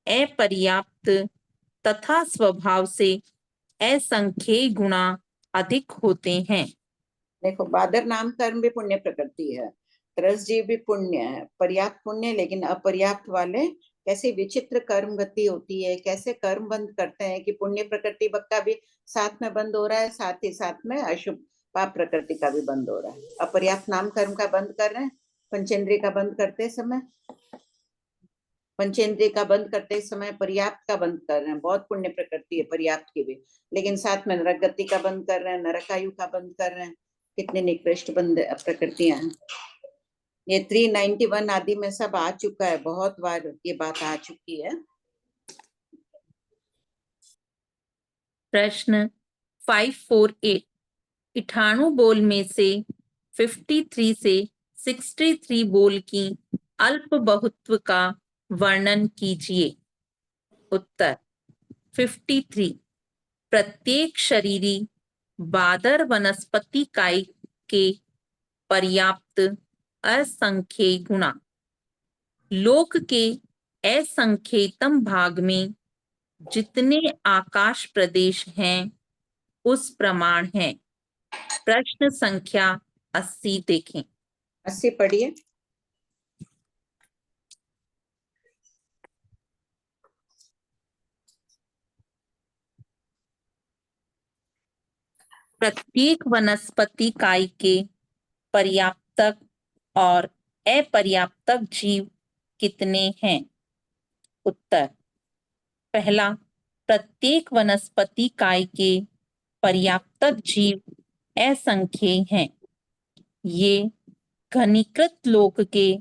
अपर्याप्त तथा स्वभाव से असंख्येय गुणा अधिक होते हैं। देखो, बादर नाम कर्म भी पुण्य प्रकृति है, त्रस जीव भी पुण्य है, पर्याप्त पुण्य, लेकिन अपर्याप्त वाले कैसी विचित्र कर्म गति होती है, कैसे कर्म बंद करते हैं कि पुण्य प्रकृति का भी साथ में बंद हो रहा है, साथ ही साथ में अशुभ पाप प्रकृति का भी बंद हो रहा है। अपर्याप्त नाम कर्म का बंद कर रहे हैं, पंचेंद्रिय का बंद करते समय, पंचेंद्रिय का बंद करते समय पर्याप्त का बंद कर रहे हैं। बहुत पुण्य प्रकृति है पर्याप्त की भी, लेकिन साथ में नरक गति का बंद कर रहे हैं, नरकायु का बंद कर रहे हैं। कितने निकृष्ट बंद प्रकृतियां हैं। ये 391 आदि में सब आ चुका है, बहुत बार ये बात आ चुकी है। प्रश्न 548 98 बोल में से 53 से 63 बोल की अल्प बहुत्व का वर्णन कीजिए। उत्तर 53 प्रत्येक शरीरी बादर वनस्पति काय के पर्याप्त असंख्येय गुणा लोक के असंख्येयतम भाग में जितने आकाश प्रदेश हैं उस प्रमाण है। प्रश्न संख्या 80 देखें। 80 पढ़िए। प्रत्येक वनस्पति काय के पर्याप्तक और अपर्याप्तक जीव कितने हैं? उत्तर पहला, प्रत्येक वनस्पति काय के पर्याप्तक जीव असंख्येय हैं। ये घनीकृत लोक के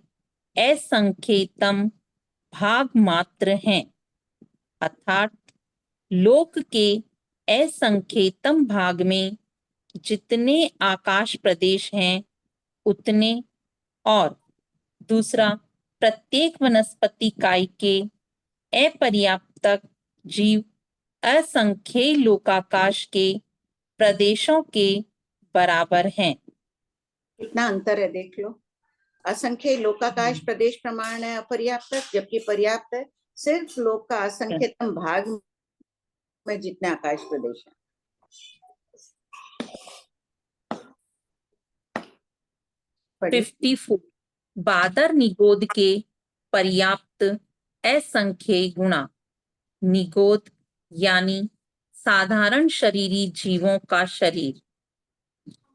असंख्येयतम भाग मात्र हैं, अर्थात लोक के असंख्येयतम भाग में जितने आकाश प्रदेश हैं उतने, और दूसरा, प्रत्येक वनस्पति काय के अपर्याप्तक जीव असंख्येय लोकाकाश के प्रदेशों के बराबर हैं। कितना अंतर है देख लो। असंख्य लोकाकाश प्रदेश प्रमाण है अपर्याप्त, जबकि पर्याप्त है सिर्फ लोक का असंख्यतम भाग में जितने आकाश प्रदेश है। पढ़िए। 54 बादर निगोद के पर्याप्त असंख्येय गुणा। निगोद यानी साधारण शरीरी जीवों का शरीर।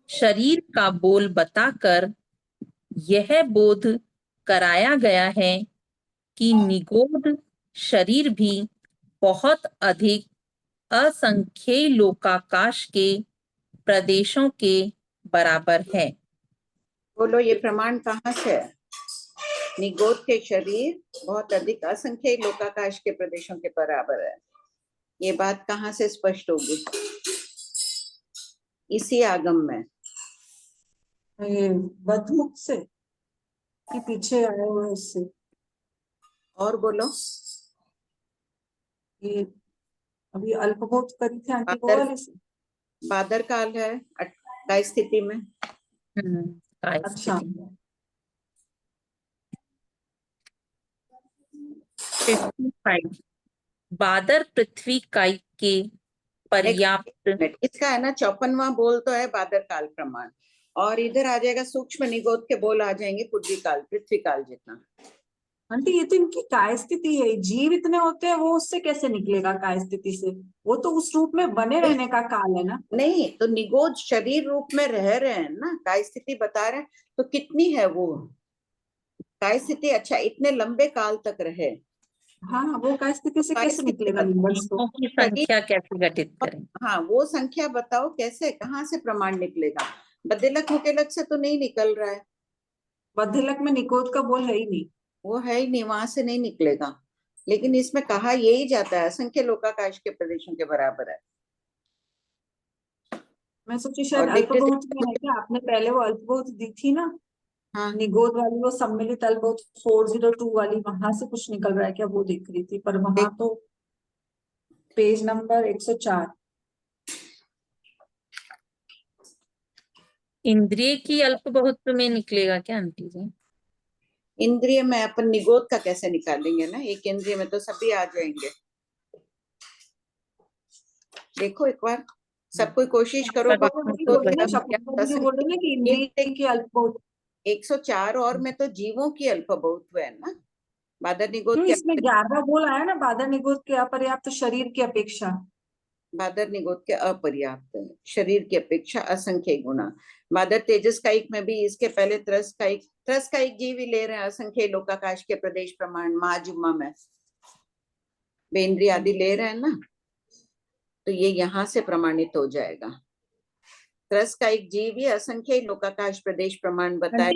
शरीर का बोल बताकर यह बोध कराया गया है कि निगोद शरीर भी बहुत अधिक असंख्येय लोकाकाश के प्रदेशों के बराबर है। बोलो, ये प्रमाण कहाँ से है? निगोद के शरीर बहुत अधिक असंख्य लोकाकाश के प्रदेशों के बराबर है। ये बात कहाँ से स्पष्ट होगी? इसी आगम में। ये बदमुख से कि पीछे आए हुए उससे? और बोलो। ये अभी अल्पबोध करी थी आंटी वो बादर वाले से? बादर काल है काय स्थिति में। काय अच्छा, स्थिति। 55 बादर पृथ्वी काय के पर्याप्त। इसका है ना 54वां बोल तो है बादर काल प्रमाण, और इधर आ जाएगा सूक्ष्म निगोद के बोल आ जाएंगे पृथ्वी काल जितना। आंटी ये तो इनकी काय स्थिति है, जीव इतने होते हैं, वो उससे कैसे निकलेगा काय स्थिति से? वो तो उस रूप में बने रहने का काल है ना। नहीं तो निगोद शरीर रूप में रह रहे हैं ना, काय स्थिति बता रहे हैं, तो कितनी है वो काय स्थिति? अच्छा, इतने लंबे काल तक रहे। हाँ, वो काय स्थिति से काय कैसे स्थिति निकलेगा नंबर्स तो? जीवों की संख्या कैसे घटित करें? हाँ, वो संख्या बताओ कैसे, कहाँ से प्रमाण निकलेगा? बद्दलक मुकेलक से तो नहीं निकल रहा है, बद्दलक में निकोद का बोल है ही नहीं। वो है ही नहीं, वहां से नहीं निकलेगा। लेकिन इसमें कहा यही जाता है असंख्य लोकाकाश के प्रदेशों के बराबर है। मैं सोची शायद और देखते अल्पबहुत में है क्या? आपने पहले वो अल्पबहुत दी थी ना, हाँ, निगोद वाली, वो सम्मिलित अल्पबहुत 402 वाली, वहां से कुछ निकल रहा है क्या वो देख रही थी, पर वहां तो पेज नंबर 104। इंद्रिय की अल्प बहुत में निकलेगा क्या आंटी जी? इंद्रिय में अपन निगोद का कैसे निकालेंगे ना, एक इंद्रिय में तो सभी आ जाएंगे। देखो एक बार सब कोई कोशिश करो। बोल रहे ना, शकुंतला जी बोल रहे ना कि इंद्रिय की अल्पबहुत। 104 और में तो जीवों की अल्प बहुत है ना, बादर निगोद क्यों के इसमें 11 बोल आया ना, बादर निगोद के अपर्याप्त शरीर की अपेक्षा। बादर निगोद के अपर्याप्त शरीर की अपेक्षा असंख्य गुना। बादर तेजस कायिक में भी इसके पहले त्रस कायिक जीव ही ले रहे हैं, असंख्य लोकाकाश के प्रदेश प्रमाण महाजुम्मा में बेंद्री आदि ले रहे हैं ना, तो ये यहाँ से प्रमाणित हो जाएगा। त्रस कायिक जीव ही असंख्य लोकाकाश प्रदेश प्रमाण बताए।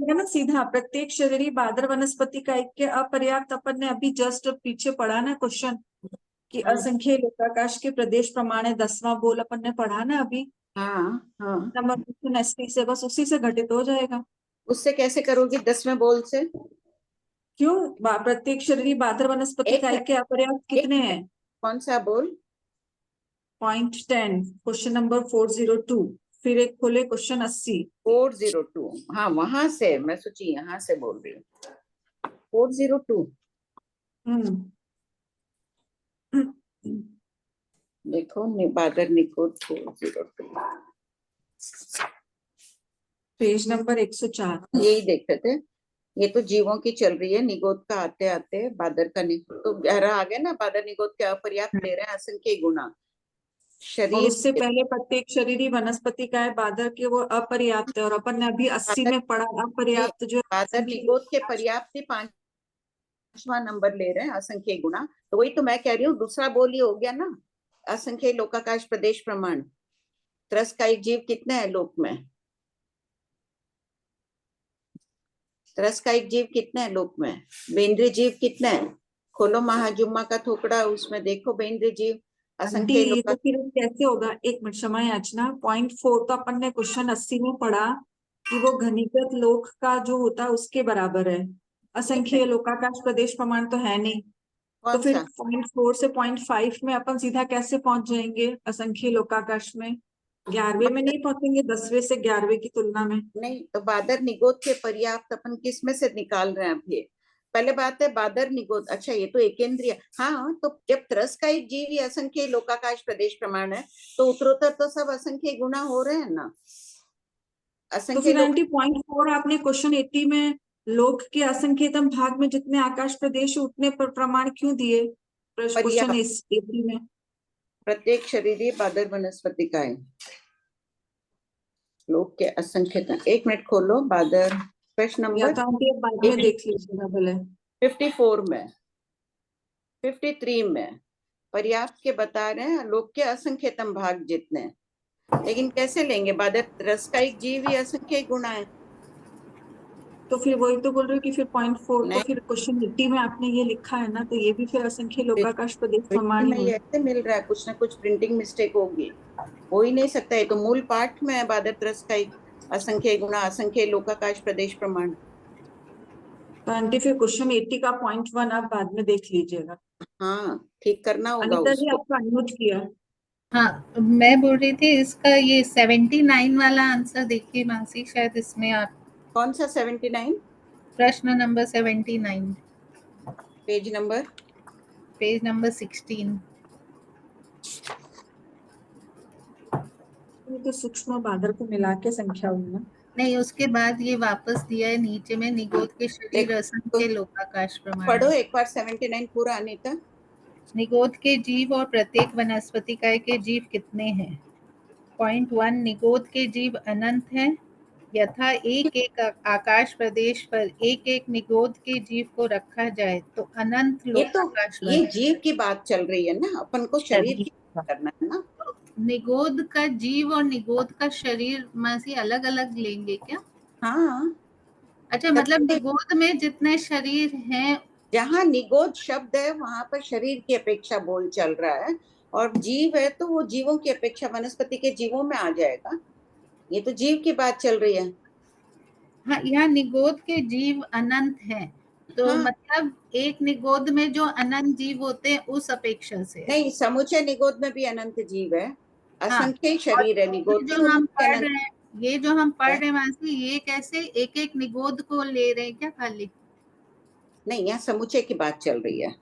ना सीधा प्रत्येक शरीरी बादर वनस्पति का एक के अपर्याप्त, अपन ने अभी जस्ट पीछे पढ़ा ना क्वेश्चन कि असंख्य लोकाकाश के प्रदेश प्रमाण है, 10वां बोल अपन ने पढ़ा ना अभी। हाँ हाँ, नंबर क्वेश्चन एसटी से, बस उसी से घटित हो जाएगा। उससे कैसे करोगी 10वें बोल से? क्यों? प्रत्येक शरीरी बादर वनस्पति का एक के अपर्याप्त कितने हैं? कौन सा बोल? Point 10 question number 402। फिर एक खोले क्वेश्चन 80। 402, हाँ वहां से मैं सोची यहाँ से बोल रही हूँ। 402 देखो, बादर निकोद 402 पेज नंबर 104। यही देखते थे। ये तो जीवों की चल रही है, निगोद का आते आते बादर का निगोद तो गहरा आ गया ना, बादर निगोद के अपर्याप्त ले रहे हैं असंख्य गुना और शरीर। उससे पहले प्रत्येक शरीरी वनस्पति का है, बादर के वो अपर्याप्त है, और अपन ने अभी 80 में पढ़ा अपर्याप्त जो बादर निगोद के पर्याप्त ही 5वां नंबर ले रहे हैं असंख्य गुना। तो वही तो मैं कह रही हूँ, दूसरा बोल ही हो गया ना, असंख्य लोकाकाश प्रदेश प्रमाण। त्रस कायिक जीव कितने हैं लोक में? त्रस कायिक जीव कितने हैं लोक में? बेंद्री जीव कितने हैं? खोलो महाजुम्मा का थोपड़ा, उसमें देखो बेंद्री जीव असंख्य ये तो फिर कैसे होगा? एक मिनट क्षमा याचना। पॉइंट 4 तो अपन ने क्वेश्चन 80 में पढ़ा कि वो घनीकृत लोक का जो होता है उसके बराबर है, असंख्य लोकाकाश प्रदेश प्रमाण तो है नहीं। तो कौन फिर सा? पॉइंट 4 से पॉइंट 5 में अपन सीधा कैसे पहुंच जाएंगे असंख्य लोकाकाश में? 11वें में नहीं पहुंचेंगे, 10वें से 11वें की तुलना में। नहीं तो बादर निगोद के पर्याप्त अपन किस में से निकाल रहे हैं अभी? पहले बात है बादर निगोद। अच्छा, ये तो एकेंद्रिय। हाँ, तो जब त्रस का एक जीव ही असंख्य लोकाकाश प्रदेश प्रमाण है, तो उत्तरोत्तर तो सब असंख्य गुना हो रहे हैं ना। तो असंख्य फिर लोक आंटी पॉइंट 4 आपने क्वेश्चन 80 में लोक के असंख्यतम भाग में जितने आकाश प्रदेश उतने प्रमाण क्यों दिए क्वेश्चन पर्याप्त 80 में? प्रत्येक शरीरी बादर वनस्पति का है लोक के असंख्य। एक मिनट खोलो बादर प्रश्न या नंबर तो आंटी अब बाद में देख लीजिएगा भले। 54 में 53 में पर्याप्त के बता रहे हैं लोक के असंख्यतम भाग जितने। लेकिन कैसे लेंगे? बादर रस का एक जीव ही असंख्य गुणा है। तो फिर वही तो बोल रही हूँ कि फिर 0.4 तो नहीं, फिर क्वेश्चन 80 में आपने ये लिखा है ना, तो ये भी फिर असंख्य लोकाकाश प्रदेश प्रमाण प्रिंटिंग ही में ये हुआ। ऐसे मिल रहा है, कुछ ना कुछ प्रिंटिंग मिस्टेक होगी, हो ही नहीं सकता। ये तो मूल पाठ में है, बादर त्रस का एक असंख्य गुणा असंख्य लोकाकाश प्रदेश प्रमाण। तो आंटी फिर क्वेश्चन 80 का 0.1 आप बाद में देख लीजिएगा। हाँ, ठीक करना होगा अनिता जी, उसको। आपका अनम्यूट किया। हाँ, मैं बोल रही थी इसका ये 79 वाला आंसर देखिए मानसी, शायद इसमें आप कौन सा 79? प्रश्न number 79, page number? Page number 16। ये तो सूक्ष्म बादर को मिला के संख्या हुई ना। नहीं, उसके बाद ये वापस दिया है नीचे में, निगोद के शरीर असंख्य लोकाकाश प्रमाण पढ़ो है। एक बार 79 पूरा अनीता। निगोद के जीव और प्रत्येक वनस्पति काय के जीव कितने हैं? 0.1 निगोद के जीव अनंत हैं, यथा एक एक आकाश प्रदेश पर एक एक निगोद के जीव को रखा जाए तो अनंत लोकाकाश ये बने। जीव की बात चल रही है ना, अपन को शरीर की बात करना है ना। निगोद का जीव और निगोद का शरीर मासी अलग अलग लेंगे क्या? हाँ, अच्छा, मतलब निगोद में जितने शरीर हैं, जहाँ निगोद शब्द है वहां पर शरीर की अपेक्षा बोल चल रहा है, और जीव है तो वो जीवों की अपेक्षा वनस्पति के जीवों में आ जाएगा। ये तो जीव की बात चल रही है। हाँ, यहाँ निगोद के जीव अनंत हैं, तो हाँ, मतलब एक निगोद में जो अनंत जीव होते हैं उस अपेक्षा से है। नहीं, समुचे निगोद में भी अनंत जीव है, हाँ, असंख्य ही और शरीर है ये निगोद के, जो हम उनमें पढ़ अनंत रहे हैं, ये जो हम पढ़ है। रहे हैं मासी, ये कैसे एक एक निगोद को ले रहे हैं क्या खाली? नहीं, यहाँ समुचे की बात चल रही है।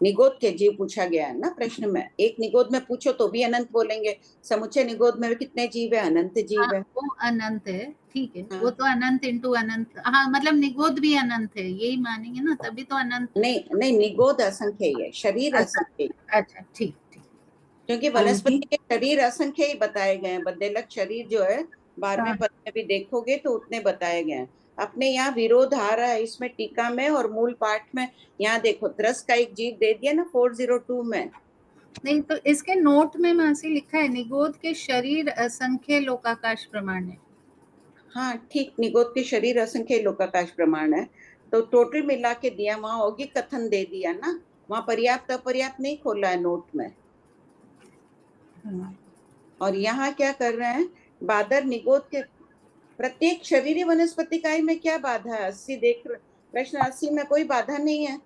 निगोद के जीव पूछा गया है ना प्रश्न में, एक निगोद में पूछो तो भी अनंत बोलेंगे, समुचे निगोद में कितने जीव है? अनंत हाँ, जीव है। वो अनंत है, ठीक है, वो हाँ, तो अनंत इंटू अनंत, हाँ मतलब निगोद भी अनंत है, यही मानेंगे ना, तभी तो अनंत। नहीं नहीं, निगोद असंख्य ही है, शरीर अच्छा, असंख्य ही। अच्छा, ठीक ठीक। क्योंकि आंटी वनस्पति के शरीर असंख्य ही बताए गए हैं, बद्देलक शरीर जो है 12वें हाँ, पद में भी देखोगे तो उतने बताए गए हैं। अपने यहाँ विरोध आ रहा है इसमें टीका में और मूल पाठ में। यहाँ देखो, त्रस का एक जीव दे दिया ना 402 में। नहीं तो इसके नोट में मासी लिखा है निगोद के शरीर असंख्य लोकाकाश प्रमाण है। हाँ ठीक, निगोद के शरीर असंख्य लोकाकाश प्रमाण है, तो टोटल मिला के दिया, वहां होगी कथन दे दिया ना, वहां पर्याप्त अपर्याप्त नहीं खोला है नोट में। हाँ। और यहाँ क्या कर रहे हैं, बादर निगोद के प्रत्येक शरीरी वनस्पति इकाई में क्या बाधा है? 80 देख प्रश्न 80 में कोई बाधा नहीं है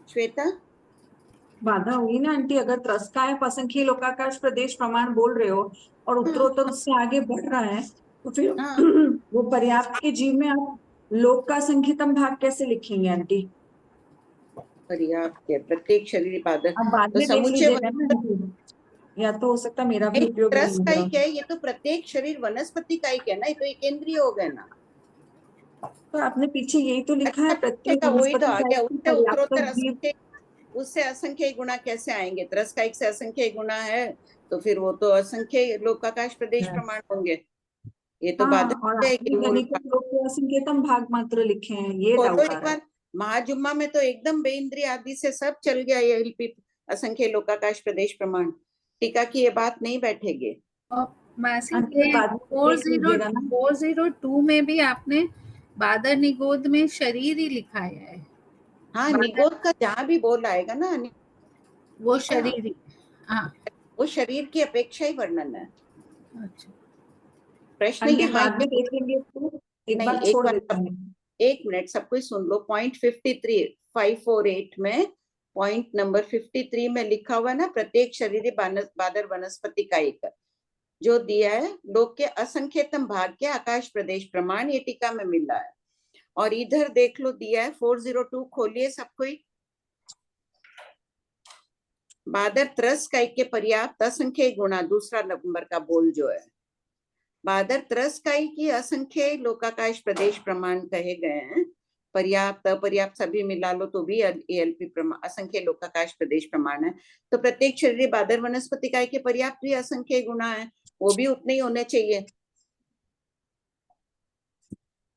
श्वेता। बाधा हुई ना आंटी, अगर त्रस्ताय असंख्य लोकाकाश प्रदेश प्रमाण बोल रहे हो और हाँ, उत्तरोत्तर उससे आगे बढ़ रहा है, तो फिर हाँ, वो पर्याप्त के जीव में आप लोक का संख्यतम भाग कैसे लिखेंगे आंटी? पर्याप्त के प्रत्येक शरीरी बादर, आप बाद तो में देख समुच्चय लीजिएगा ना आंटी, या तो हो सकता है मेरा भी उपयोग नहीं त्रस हो का रहा ही हो। क्या है, ये तो प्रत्येक शरीर वनस्पति का ही क्या है ना, ये तो एक केंद्रीय हो गए ना। तो आपने पीछे यही तो लिखा है, प्रत्येक अच्छा, वही तो वनस्पति आ का गया, एक उससे पर्याप्त उत्तरोत्तर जीव। असंख्य, उससे असंख्य गुणा कैसे आएंगे? त्रस का एक से असंख्य गुणा है, तो फिर वो तो असंख्य लोकाकाश प्रदेश प्रमाण होंगे। ये तो हाँ, बाधक और है आपने कि मूल गणित लोक के असंख्यतम भाग मात्र लिखे हैं, ये खोलो डाउट आ एक रहा है। बार। महाजुम्मा में तो एकदम बेइंद्रिय आदि से सब चल गया, ये एलपी असंख्य लोकाकाश प्रदेश प्रमाण, टीका की ये बात नहीं बैठेगी। और मासी आंटी ये बाद में देख लीजिएगा ना। 402 में भी आपने बादर निगोद में शरीर ही लिखाया है। हाँ, बादर, निगोद का जहां भी बोल आएगा ना वो अनीता, शरीर ही, हाँ। वो शरीर की अपेक्षा ही वर्णन है। अच्छा, प्रश्न आंटी यहाँ बाद में देख लेंगे तो एक नहीं, बार एक छोड़ बार देते हैं। एक मिनट सब कुछ सुन लो। पॉइंट 53 548 में, पॉइंट नंबर 53 में लिखा हुआ है ना, प्रत्येक शरीरी बादर वनस्पति का एक, जो दिया है लोक के असंख्यतम भाग के आकाश प्रदेश प्रमाण, ये टीका में मिल रहा है। और इधर देख लो दिया है 402, खोलिए सब कोई। बादर त्रस का के पर्याप्त असंख्य गुणा, दूसरा नंबर का बोल जो है, बादर त्रस काई की असंख्य लोकाकाश प्रदेश प्रमाण कहे गए हैं। पर्याप्त अपर्याप्त सभी मिला लो तो भी एएलपी प्रमाण असंख्य लोकाकाश प्रदेश प्रमाण है। तो प्रत्येक शरीर बादर वनस्पति काय के पर्याप्त भी असंख्य गुणा है, वो भी उतने ही होने चाहिए।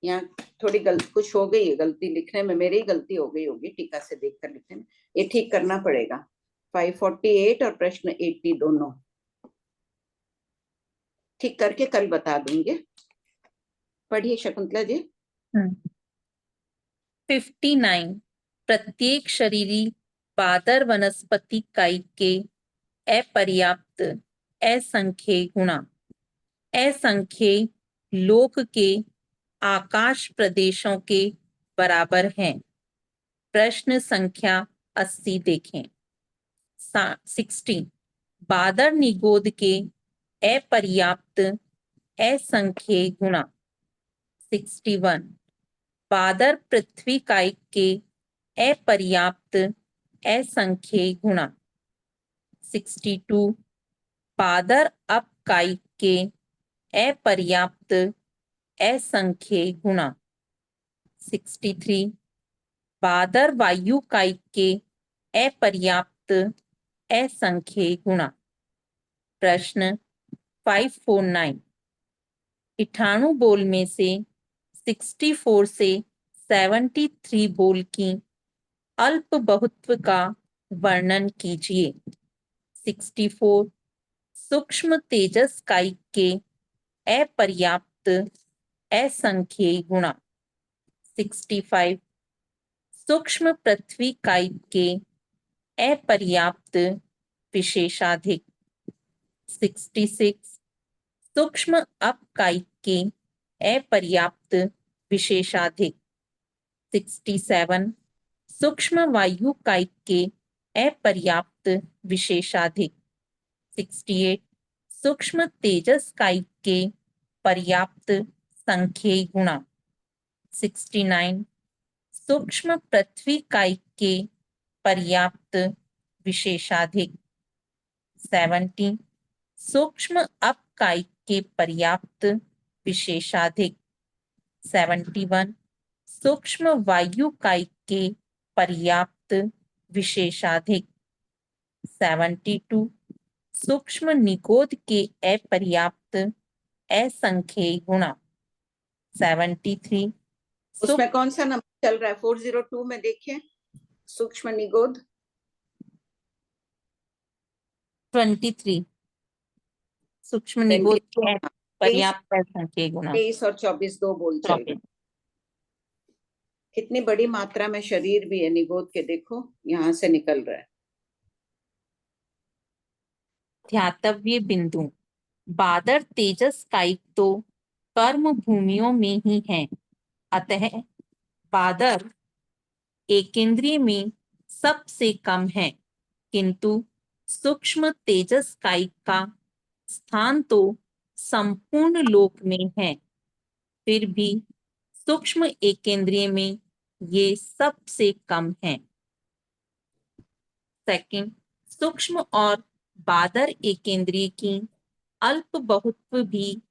यहाँ थोड़ी गलती कुछ हो गई है, गलती लिखने में मेरी गलती हो गई होगी, टीका से देखकर लिखने में, ये ठीक करना पड़ेगा। 548 और प्रश्न 80 दोनों ठीक करके कल बता दूंगे। पढ़िए शकुंतला जी। 59 प्रत्येक शरीरी बादर वनस्पति कायिक के अपर्याप्त असंख्य गुणा असंख्य लोक के आकाश प्रदेशों के बराबर हैं। प्रश्न संख्या 80 देखें। 60 बादर निगोद के अपर्याप्त असंख्य गुणा। 61 बादर पृथ्वी कायिक के अपर्याप्त असंख्य गुणा। 62 बादर अपकायिक के अपर्याप्त असंख्य गुणा। 63 बादर वायु कायिक के अपर्याप्त असंख्य गुणा। प्रश्न 549 98 बोल में से 64 से 73 बोल की अल्प बहुत्व का वर्णन कीजिए। 64 सूक्ष्म तेजस कायिक के अपर्याप्त असंख्य गुणा। 65 सूक्ष्म पृथ्वी कायिक के अपर्याप्त विशेषाधिक। 66 सूक्ष्म अपकायिक के अपर्याप्त विशेषाधिक। 67 सूक्ष्म वायु कायिक के अपर्याप्त विशेषाधिक। 68 सूक्ष्म तेजस कायिक के पर्याप्त संख्येय गुणा। 69 सूक्ष्म पृथ्वी कायिक के पर्याप्त विशेषाधिक। 70 सूक्ष्म अपकायिक के पर्याप्त विशेषाधिक। 71 सूक्ष्म वायु कायिक के पर्याप्त विशेषाधिक। 72 सूक्ष्म निगोद के अपर्याप्त असंख्येय गुणा। 73 उसमें कौन सा नंबर चल रहा है? 402 में देखिए सूक्ष्म निगोद 23 सूक्ष्म निगोद के पर्याप्त असंख्येय गुणा। 23 और 24 दो बोल चल रहे हैं। कितनी बड़ी मात्रा में शरीर भी है निगोद के, देखो यहाँ से निकल रहा है। ध्यातव्य बिंदु बादर तेजस कायिक तो कर्म भूमियों में ही है, अतः बादर एकेंद्रिय में सबसे कम है, किंतु सूक्ष्म तेजस कायिक का स्थान तो संपूर्ण लोक में है। फिर भी सूक्ष्म एकेंद्रिय में ये सबसे कम है। सेकंड, सूक्ष्म और बादर एकेंद्रिय की अल्प बहुत्व भी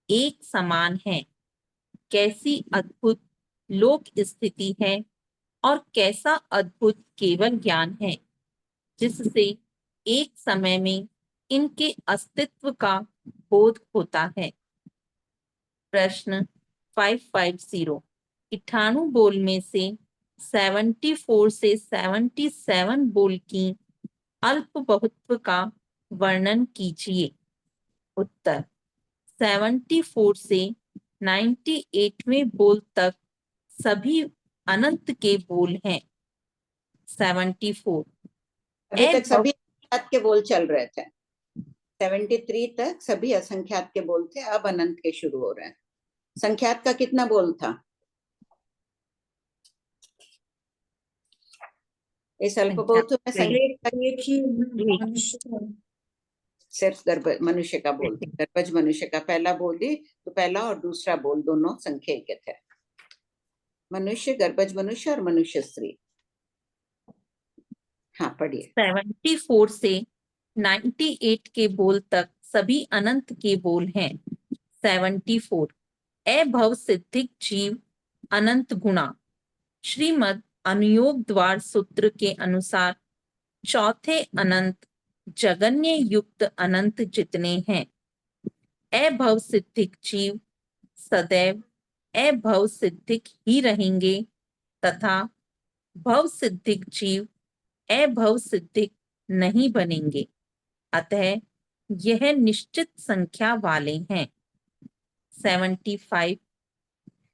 एक समान है। कैसी अद्भुत लोक स्थिति है और कैसा अद्भुत केवल ज्ञान है, जिससे एक समय में इनके अस्तित्व का बोध होता है। प्रश्न 550 98 बोल में से 74 से 77 बोल की अल्प बहुत्व का वर्णन कीजिए। उत्तर 74 से 98वें बोल तक सभी अनंत के बोल हैं। 74 अभी तक सभी असंख्यात के बोल चल रहे थे। 73 तक सभी असंख्यात के बोल थे, अब अनंत के शुरू हो रहे हैं। संख्यात का कितना बोल था? इस अल्प बहुत्व में सिर्फ मनुष्य का बोल था। गर्भज मनुष्य का पहला बोल ही तो पहला और दूसरा बोल दोनों संख्या के थे। मनुष्य, गर्भज मनुष्य और मनुष्य स्त्री। हाँ पढ़िए। 74 से 98 के बोल तक सभी अनंत के बोल हैं। 74 अभव सिद्धिक जीव अनंत गुणा। श्रीमद् अनुयोग द्वार सूत्र के अनुसार चौथे अनंत जगन्य युक्त अनंत जितने हैं। अभव सिद्धिक जीव सदैव अभव सिद्धिक ही रहेंगे तथा भव सिद्धिक जीव अभव सिद्धिक नहीं बनेंगे, अतः यह निश्चित संख्या वाले हैं। 75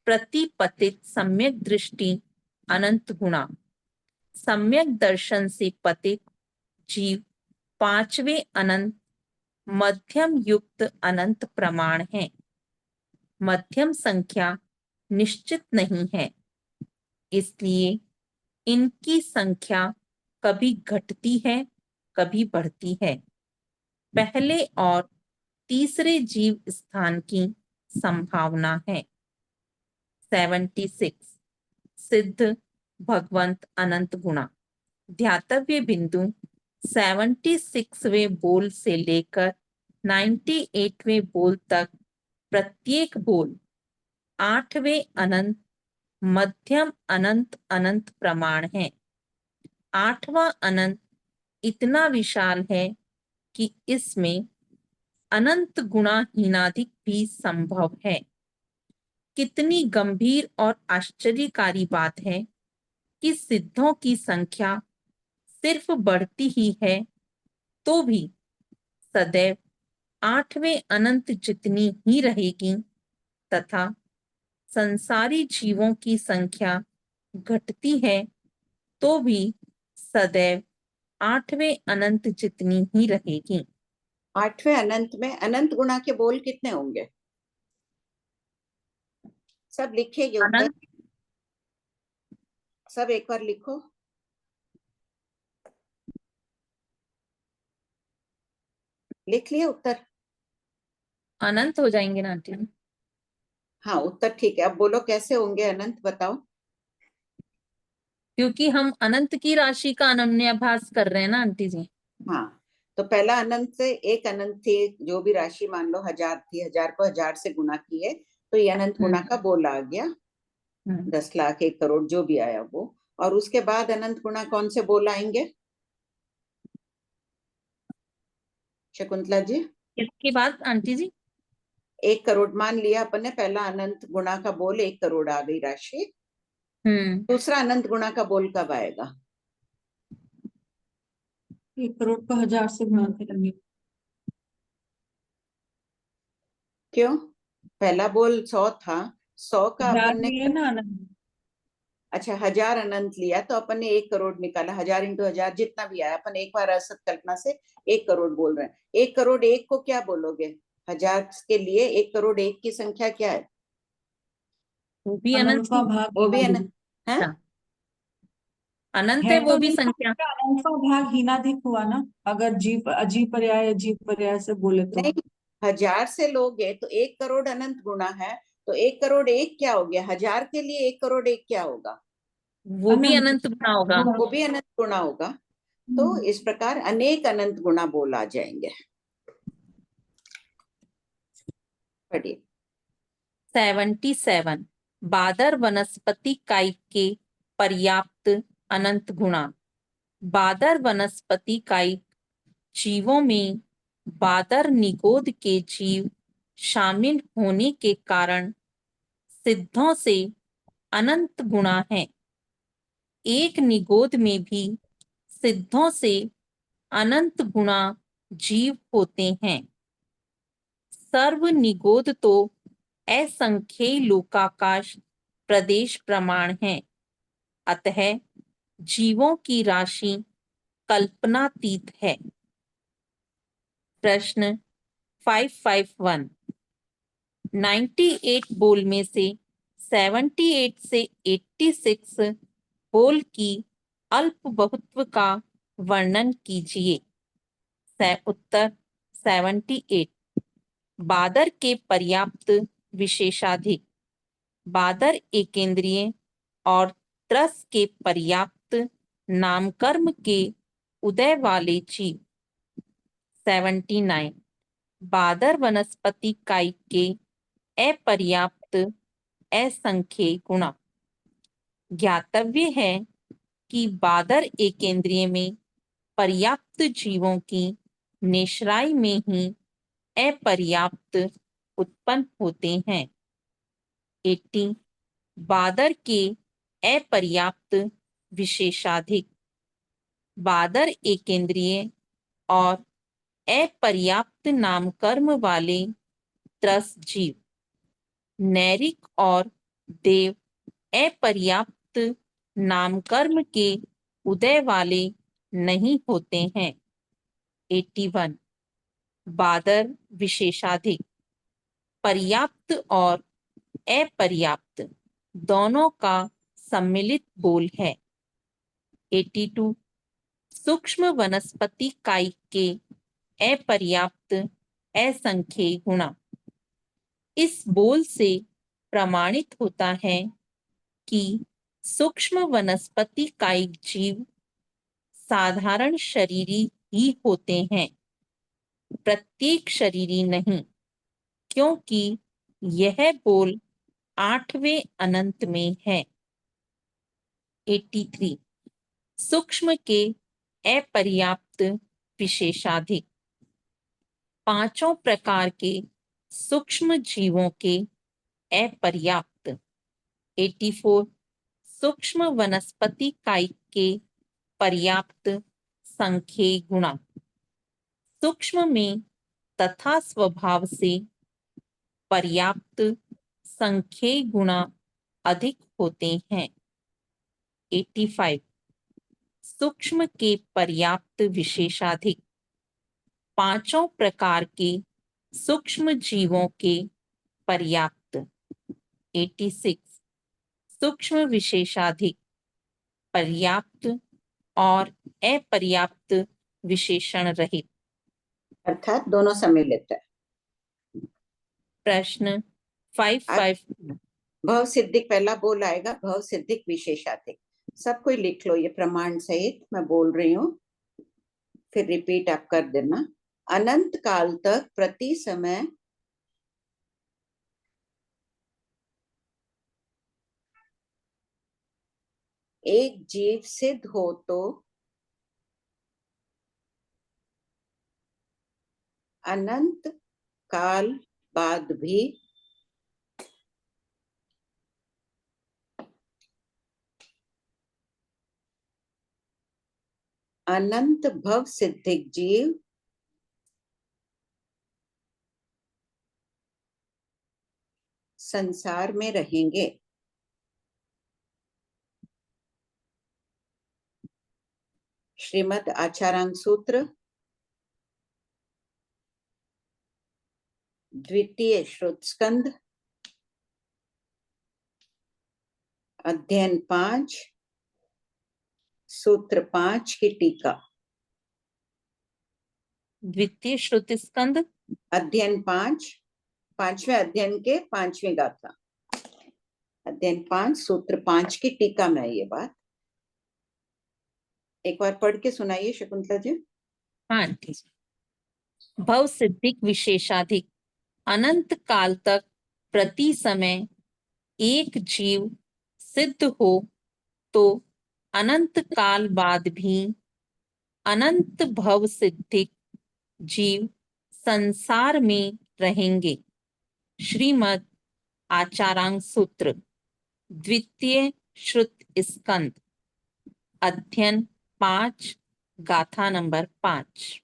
प्रतिपतित सम्यक दृष्टि अनंत गुणा। सम्यक दर्शन से पतित जीव पांचवें अनंत मध्यम युक्त अनंत प्रमाण है। मध्यम संख्या निश्चित नहीं है, इसलिए इनकी संख्या कभी घटती है, कभी बढ़ती है। पहले और तीसरे जीव स्थान की संभावना है। 76 सिद्ध भगवंत अनंत गुणा। ध्यातव्य बिंदु 76वें बोल से लेकर 98वें बोल तक प्रत्येक बोल 8वें अनंत मध्यम अनंत अनंत प्रमाण है। 8वां अनंत इतना विशाल है कि इसमें अनंत गुणा हीनाधिक भी संभव है। कितनी गंभीर और आश्चर्यकारी बात है कि सिद्धों की संख्या सिर्फ बढ़ती ही है तो भी सदैव 8वें अनंत जितनी ही रहेगी, तथा संसारी जीवों की संख्या घटती है तो भी सदैव 8वें अनंत जितनी ही रहेगी। 8वें अनंत में अनंत गुणा के बोल कितने होंगे? सब लिखेंगे उत्तर? अनंत सब एक बार लिखो। लिख लिए उत्तर? अनंत हो जाएंगे ना आंटी? हाँ, उत्तर ठीक है। अब बोलो कैसे होंगे अनंत, बताओ। क्योंकि हम अनंत की राशि का अनन्याभास कर रहे हैं ना आंटी जी। हाँ, तो पहला अनंत से एक अनंत थी, जो भी राशि मान लो 1000 थी, 1000 को 1000 से गुना किए तो ये अनंत गुणा का बोल आ गया। 10 लाख 1 करोड़ जो भी आया वो। और उसके बाद अनंत गुणा कौन से बोल आएंगे शकुंतला जी? इसके बाद आंटी जी 1 करोड़ मान लिया अपन ने, पहला अनंत गुणा का बोल 1 करोड़ आ गई राशि। दूसरा अनंत गुणा का बोल कब आएगा? 1 करोड़ को 1000 से गुणा करेंगे। क्यों? पहला बोल 100 था, 100 का 1000 अपन ने, लिए ना अनंत। अच्छा 1000 अनंत लिया तो अपन ने 1 करोड़ निकाला। 1000 इंटू 1000 जितना भी आया, अपन एक बार असत कल्पना से 1 करोड़ बोल रहे हैं। 1 करोड़ 1 को क्या बोलोगे? 1000 के लिए 1 करोड़ 1 की संख्या क्या है? वो भी अनंत अनंतवां भाग वो भी हीनाधिक। अनंत है। अच्छा, अनंत है है वो तो भी नहीं, संख्या। अनंतवां भाग हीनाधिक हुआ ना, अगर जीव अजीब पर्याय अजीब पर्याय से बोले तो। नहीं, 1000 से लोगे तो 1 करोड़ अनंत गुणा है, तो 1 करोड़ 1 क्या हो गया? 1000 के लिए 1 करोड़ 1 क्या होगा? वो भी अनंत अनंत गुणा होगा। वो भी अनंत गुणा होगा। तो इस प्रकार अनेक अनंत गुणा बोल आ जाएंगे। पढ़िए। 77 बादर वनस्पति कायिक के पर्याप्त अनंत गुणा। बादर वनस्पति कायिक जीवों में बादर निगोद के जीव शामिल होने के कारण सिद्धों से अनंत गुणा है। एक निगोद में भी सिद्धों से अनंत गुणा जीव होते हैं। सर्व निगोद तो असंख्येय लोकाकाश प्रदेश प्रमाण है, अतः जीवों की राशि कल्पनातीत है। प्रश्न 551 98 बोल में से 78 से 86 बोल की अल्प बहुत्व का वर्णन कीजिए। उत्तर 78 बादर के पर्याप्त विशेषाधिक, बादर एकेंद्रीय और त्रस के पर्याप्त नामकर्म के उदय वाले जीव। 79 बादर वनस्पति कायिक के अपर्याप्त असंख्येय गुणा। ज्ञातव्य है कि बादर एकेंद्रीय में पर्याप्त जीवों की निश्राई में ही अपर्याप्त उत्पन्न होते हैं। 80 बादर के अपर्याप्त विशेषाधिक, बादर एकेंद्रीय और अपर्याप्त नामकर्म वाले त्रस जीव। नैरिक और देव अपर्याप्त नामकर्म के उदय वाले नहीं होते हैं। 81 बादर विशेषाधिक पर्याप्त और अपर्याप्त दोनों का सम्मिलित बोल है। 82 सूक्ष्म वनस्पति कायिक के अपर्याप्त असंख्येय गुणा। इस बोल से प्रमाणित होता है कि सूक्ष्म वनस्पति कायिक जीव साधारण शरीरी ही होते हैं, प्रत्येक शरीरी नहीं, क्योंकि यह बोल 8वें अनंत में है। 83 सूक्ष्म के अपर्याप्त विशेषाधिक पांचों प्रकार के सूक्ष्म जीवों के अपर्याप्त। 84 सूक्ष्म वनस्पति कायिक के पर्याप्त संख्येय गुणा। सूक्ष्म में तथा स्वभाव से पर्याप्त संख्येय गुणा अधिक होते हैं। 85 सूक्ष्म के पर्याप्त विशेषाधिक पांचों प्रकार के सूक्ष्म जीवों के पर्याप्त। 86 सूक्ष्म विशेषाधिक पर्याप्त और अपर्याप्त विशेषण रहित। अर्थात दोनों सम्मिलित है। प्रश्न 55 भव सिद्धिक पहला बोल आएगा, भव सिद्धिक विशेषाधिक। सब कोई लिख लो ये प्रमाण सहित, मैं बोल रही हूँ, फिर रिपीट आप कर देना। अनंत काल तक प्रति समय एक जीव सिद्ध हो तो अनंत काल बाद भी अनंत भव सिद्धिक जीव संसार में रहेंगे। श्रीमद् आचारांग सूत्र द्वितीय श्रुत स्कंद अध्ययन 5 सूत्र 5 की टीका। द्वितीय श्रुति स्कंद अध्ययन 5 पांचवें अध्ययन के 5वीं गाथा, अध्ययन 5 सूत्र 5 की टीका में ये बात। एक बार पढ़ के सुनाइए शकुंतला जी। हाँ ठीक। भव सिद्धिक विशेषाधिक अनंत काल तक प्रति समय एक जीव सिद्ध हो तो अनंत काल बाद भी अनंत भव सिद्धिक जीव संसार में रहेंगे। श्रीमद् आचारांग सूत्र द्वितीय श्रुत स्कंद अध्ययन 5 गाथा नंबर 5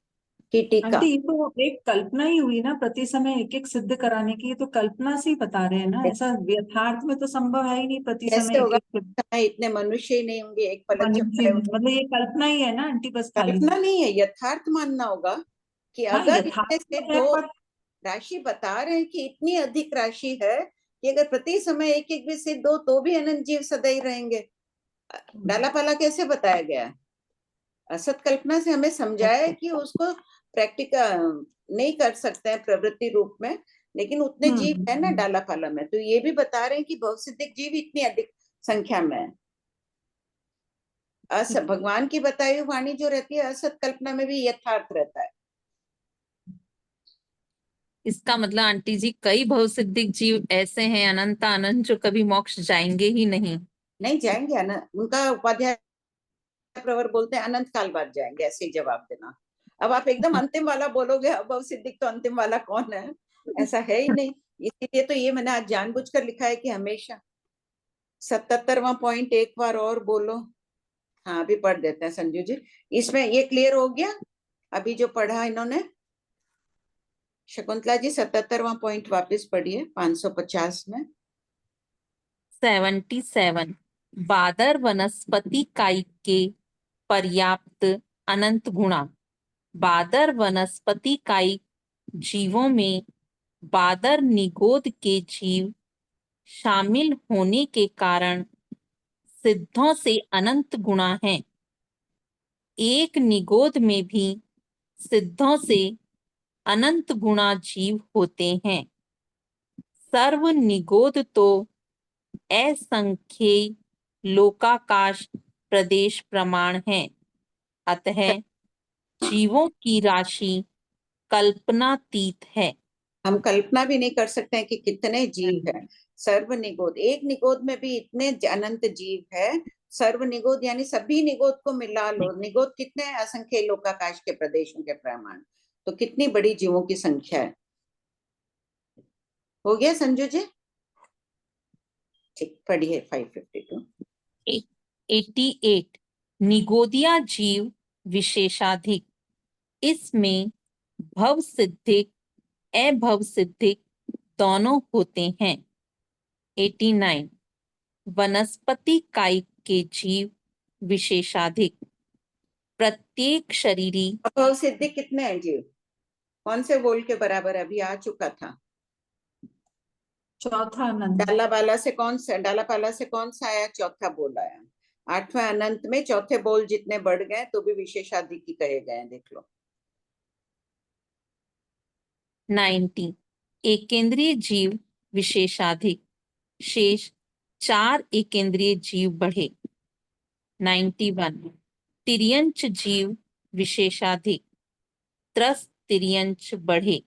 की टीका। आंटी ये तो एक कल्पना ही हुई ना, प्रति समय एक एक सिद्ध कराने की, ये तो कल्पना से ही बता रहे हैं ना, ऐसा यथार्थ में तो संभव है ही नहीं प्रति कैसे समय एक होगा? एक सिद्ध। इतने मनुष्य ही नहीं होंगे, एक पलक मनुष्य झपकाए मतलब ये कल्पना ही है ना आंटी, बस खाली। कल्पना नहीं है, यथार्थ मानना होगा कि हाँ अगर यथार्थ इसमें तो से है, दो पर राशि बता रहे हैं कि इतनी अधिक राशि है कि अगर प्रति समय एक एक भी सिद्ध हो तो भी अनंत जीव सदैव रहेंगे। डाला पाला कैसे बताया गया है? असत कल्पना से हमें समझाया है कि उसको प्रैक्टिकल नहीं कर सकते हैं प्रवृत्ति रूप में, लेकिन उतने जीव है ना डाला पाला में, तो ये भी बता रहे हैं कि भवसिद्धिक जीव इतनी अधिक संख्या में है। भगवान की बताई हुई वाणी जो रहती है असत कल्पना में भी यथार्थ रहता है। इसका मतलब आंटी जी कई भवसिद्धिक जीव ऐसे हैं अनंत अनंत जो कभी मोक्ष जाएंगे ही नहीं जाएंगे ना, उनका उपाध्याय प्रवर बोलते हैं अनंत काल बाद जाएंगे, ऐसे ही जवाब देना। अब आप एकदम अंतिम वाला बोलोगे, अब सिद्धिक तो अंतिम वाला कौन है? ऐसा है ही नहीं, इसीलिए तो ये मैंने आज जानबूझकर लिखा है कि हमेशा। 77वां पॉइंट एक बार और बोलो। हाँ अभी पढ़ देते हैं संजू जी, इसमें ये क्लियर हो गया अभी जो पढ़ा इन्होंने। शकुंतला जी 77वां पॉइंट वापस पढ़िए 550 में। 77 बादर वनस्पति कायिक के पर्याप्त अनंत गुणा। बादर वनस्पति कायिक जीवों में बादर निगोद के जीव शामिल होने के कारण सिद्धों से अनंत गुणा हैं। एक निगोद में भी सिद्धों से अनंत गुणा जीव होते हैं। सर्व निगोद तो असंख्येय लोकाकाश प्रदेश प्रमाण है। अतः जीवों की राशि कल्पनातीत है। हम कल्पना भी नहीं कर सकते हैं कि कितने जीव हैं। सर्व निगोद, एक निगोद में भी इतने अनंत जीव है। सर्व निगोद यानी सभी निगोद को मिला लो। निगोद कितने हैं? असंख्य लोकाकाश के प्रदेशों के प्रमाण। तो कितनी बड़ी जीवों की संख्या है। हो गया संजू जी? ठीक, पढ़िए 552। 88 निगोदिया जीव विशेषाधिक। इसमें भव सिद्धिक अभव सिद्धिक दोनों होते हैं। 89 वनस्पति कायिक के जीव विशेषाधिक। प्रत्येक शरीरी अभव सिद्धि कितने हैं जीव? कौन से बोल के बराबर? अभी आ चुका था। चौथा अनंत। डालापाला से कौन सा आया? चौथा बोल आया। आठवां अनंत में चौथे बोल जितने बढ़ गए तो भी विशेषाधिक ही कहे गए। देख लो। 90 एकेंद्रीय जीव विशेषाधिक। शेष 4 एकेंद्रीय जीव बढ़े। 91 तिर्यंच जीव विशेषाधिक। त्रस तिर्यंच बढ़े।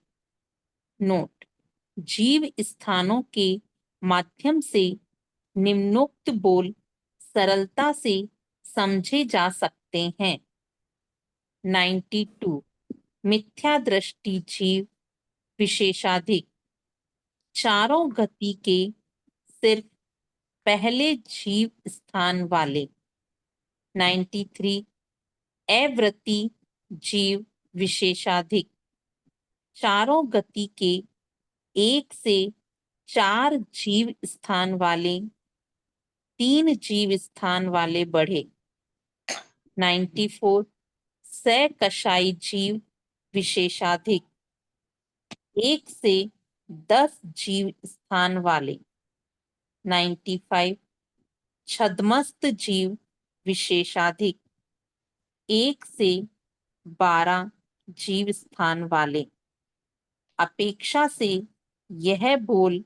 नोट जीव स्थानों के माध्यम से निम्नोक्त बोल सरलता से समझे जा सकते हैं। 92 मिथ्या दृष्टि जीव विशेषाधिक। चारों गति के सिर्फ पहले जीव स्थान वाले। 93 अवृत्ति जीव विशेषाधिक। चारों गति के 1 से 4 जीव स्थान वाले 3 जीव स्थान वाले बढ़े। 94 सकषायी जीव विशेषाधिक। 1 से 10 जीव स्थान वाले। 95 छद्मस्त जीव विशेषाधिक। 1 से 12 जीव स्थान वाले। अपेक्षा से यह बोल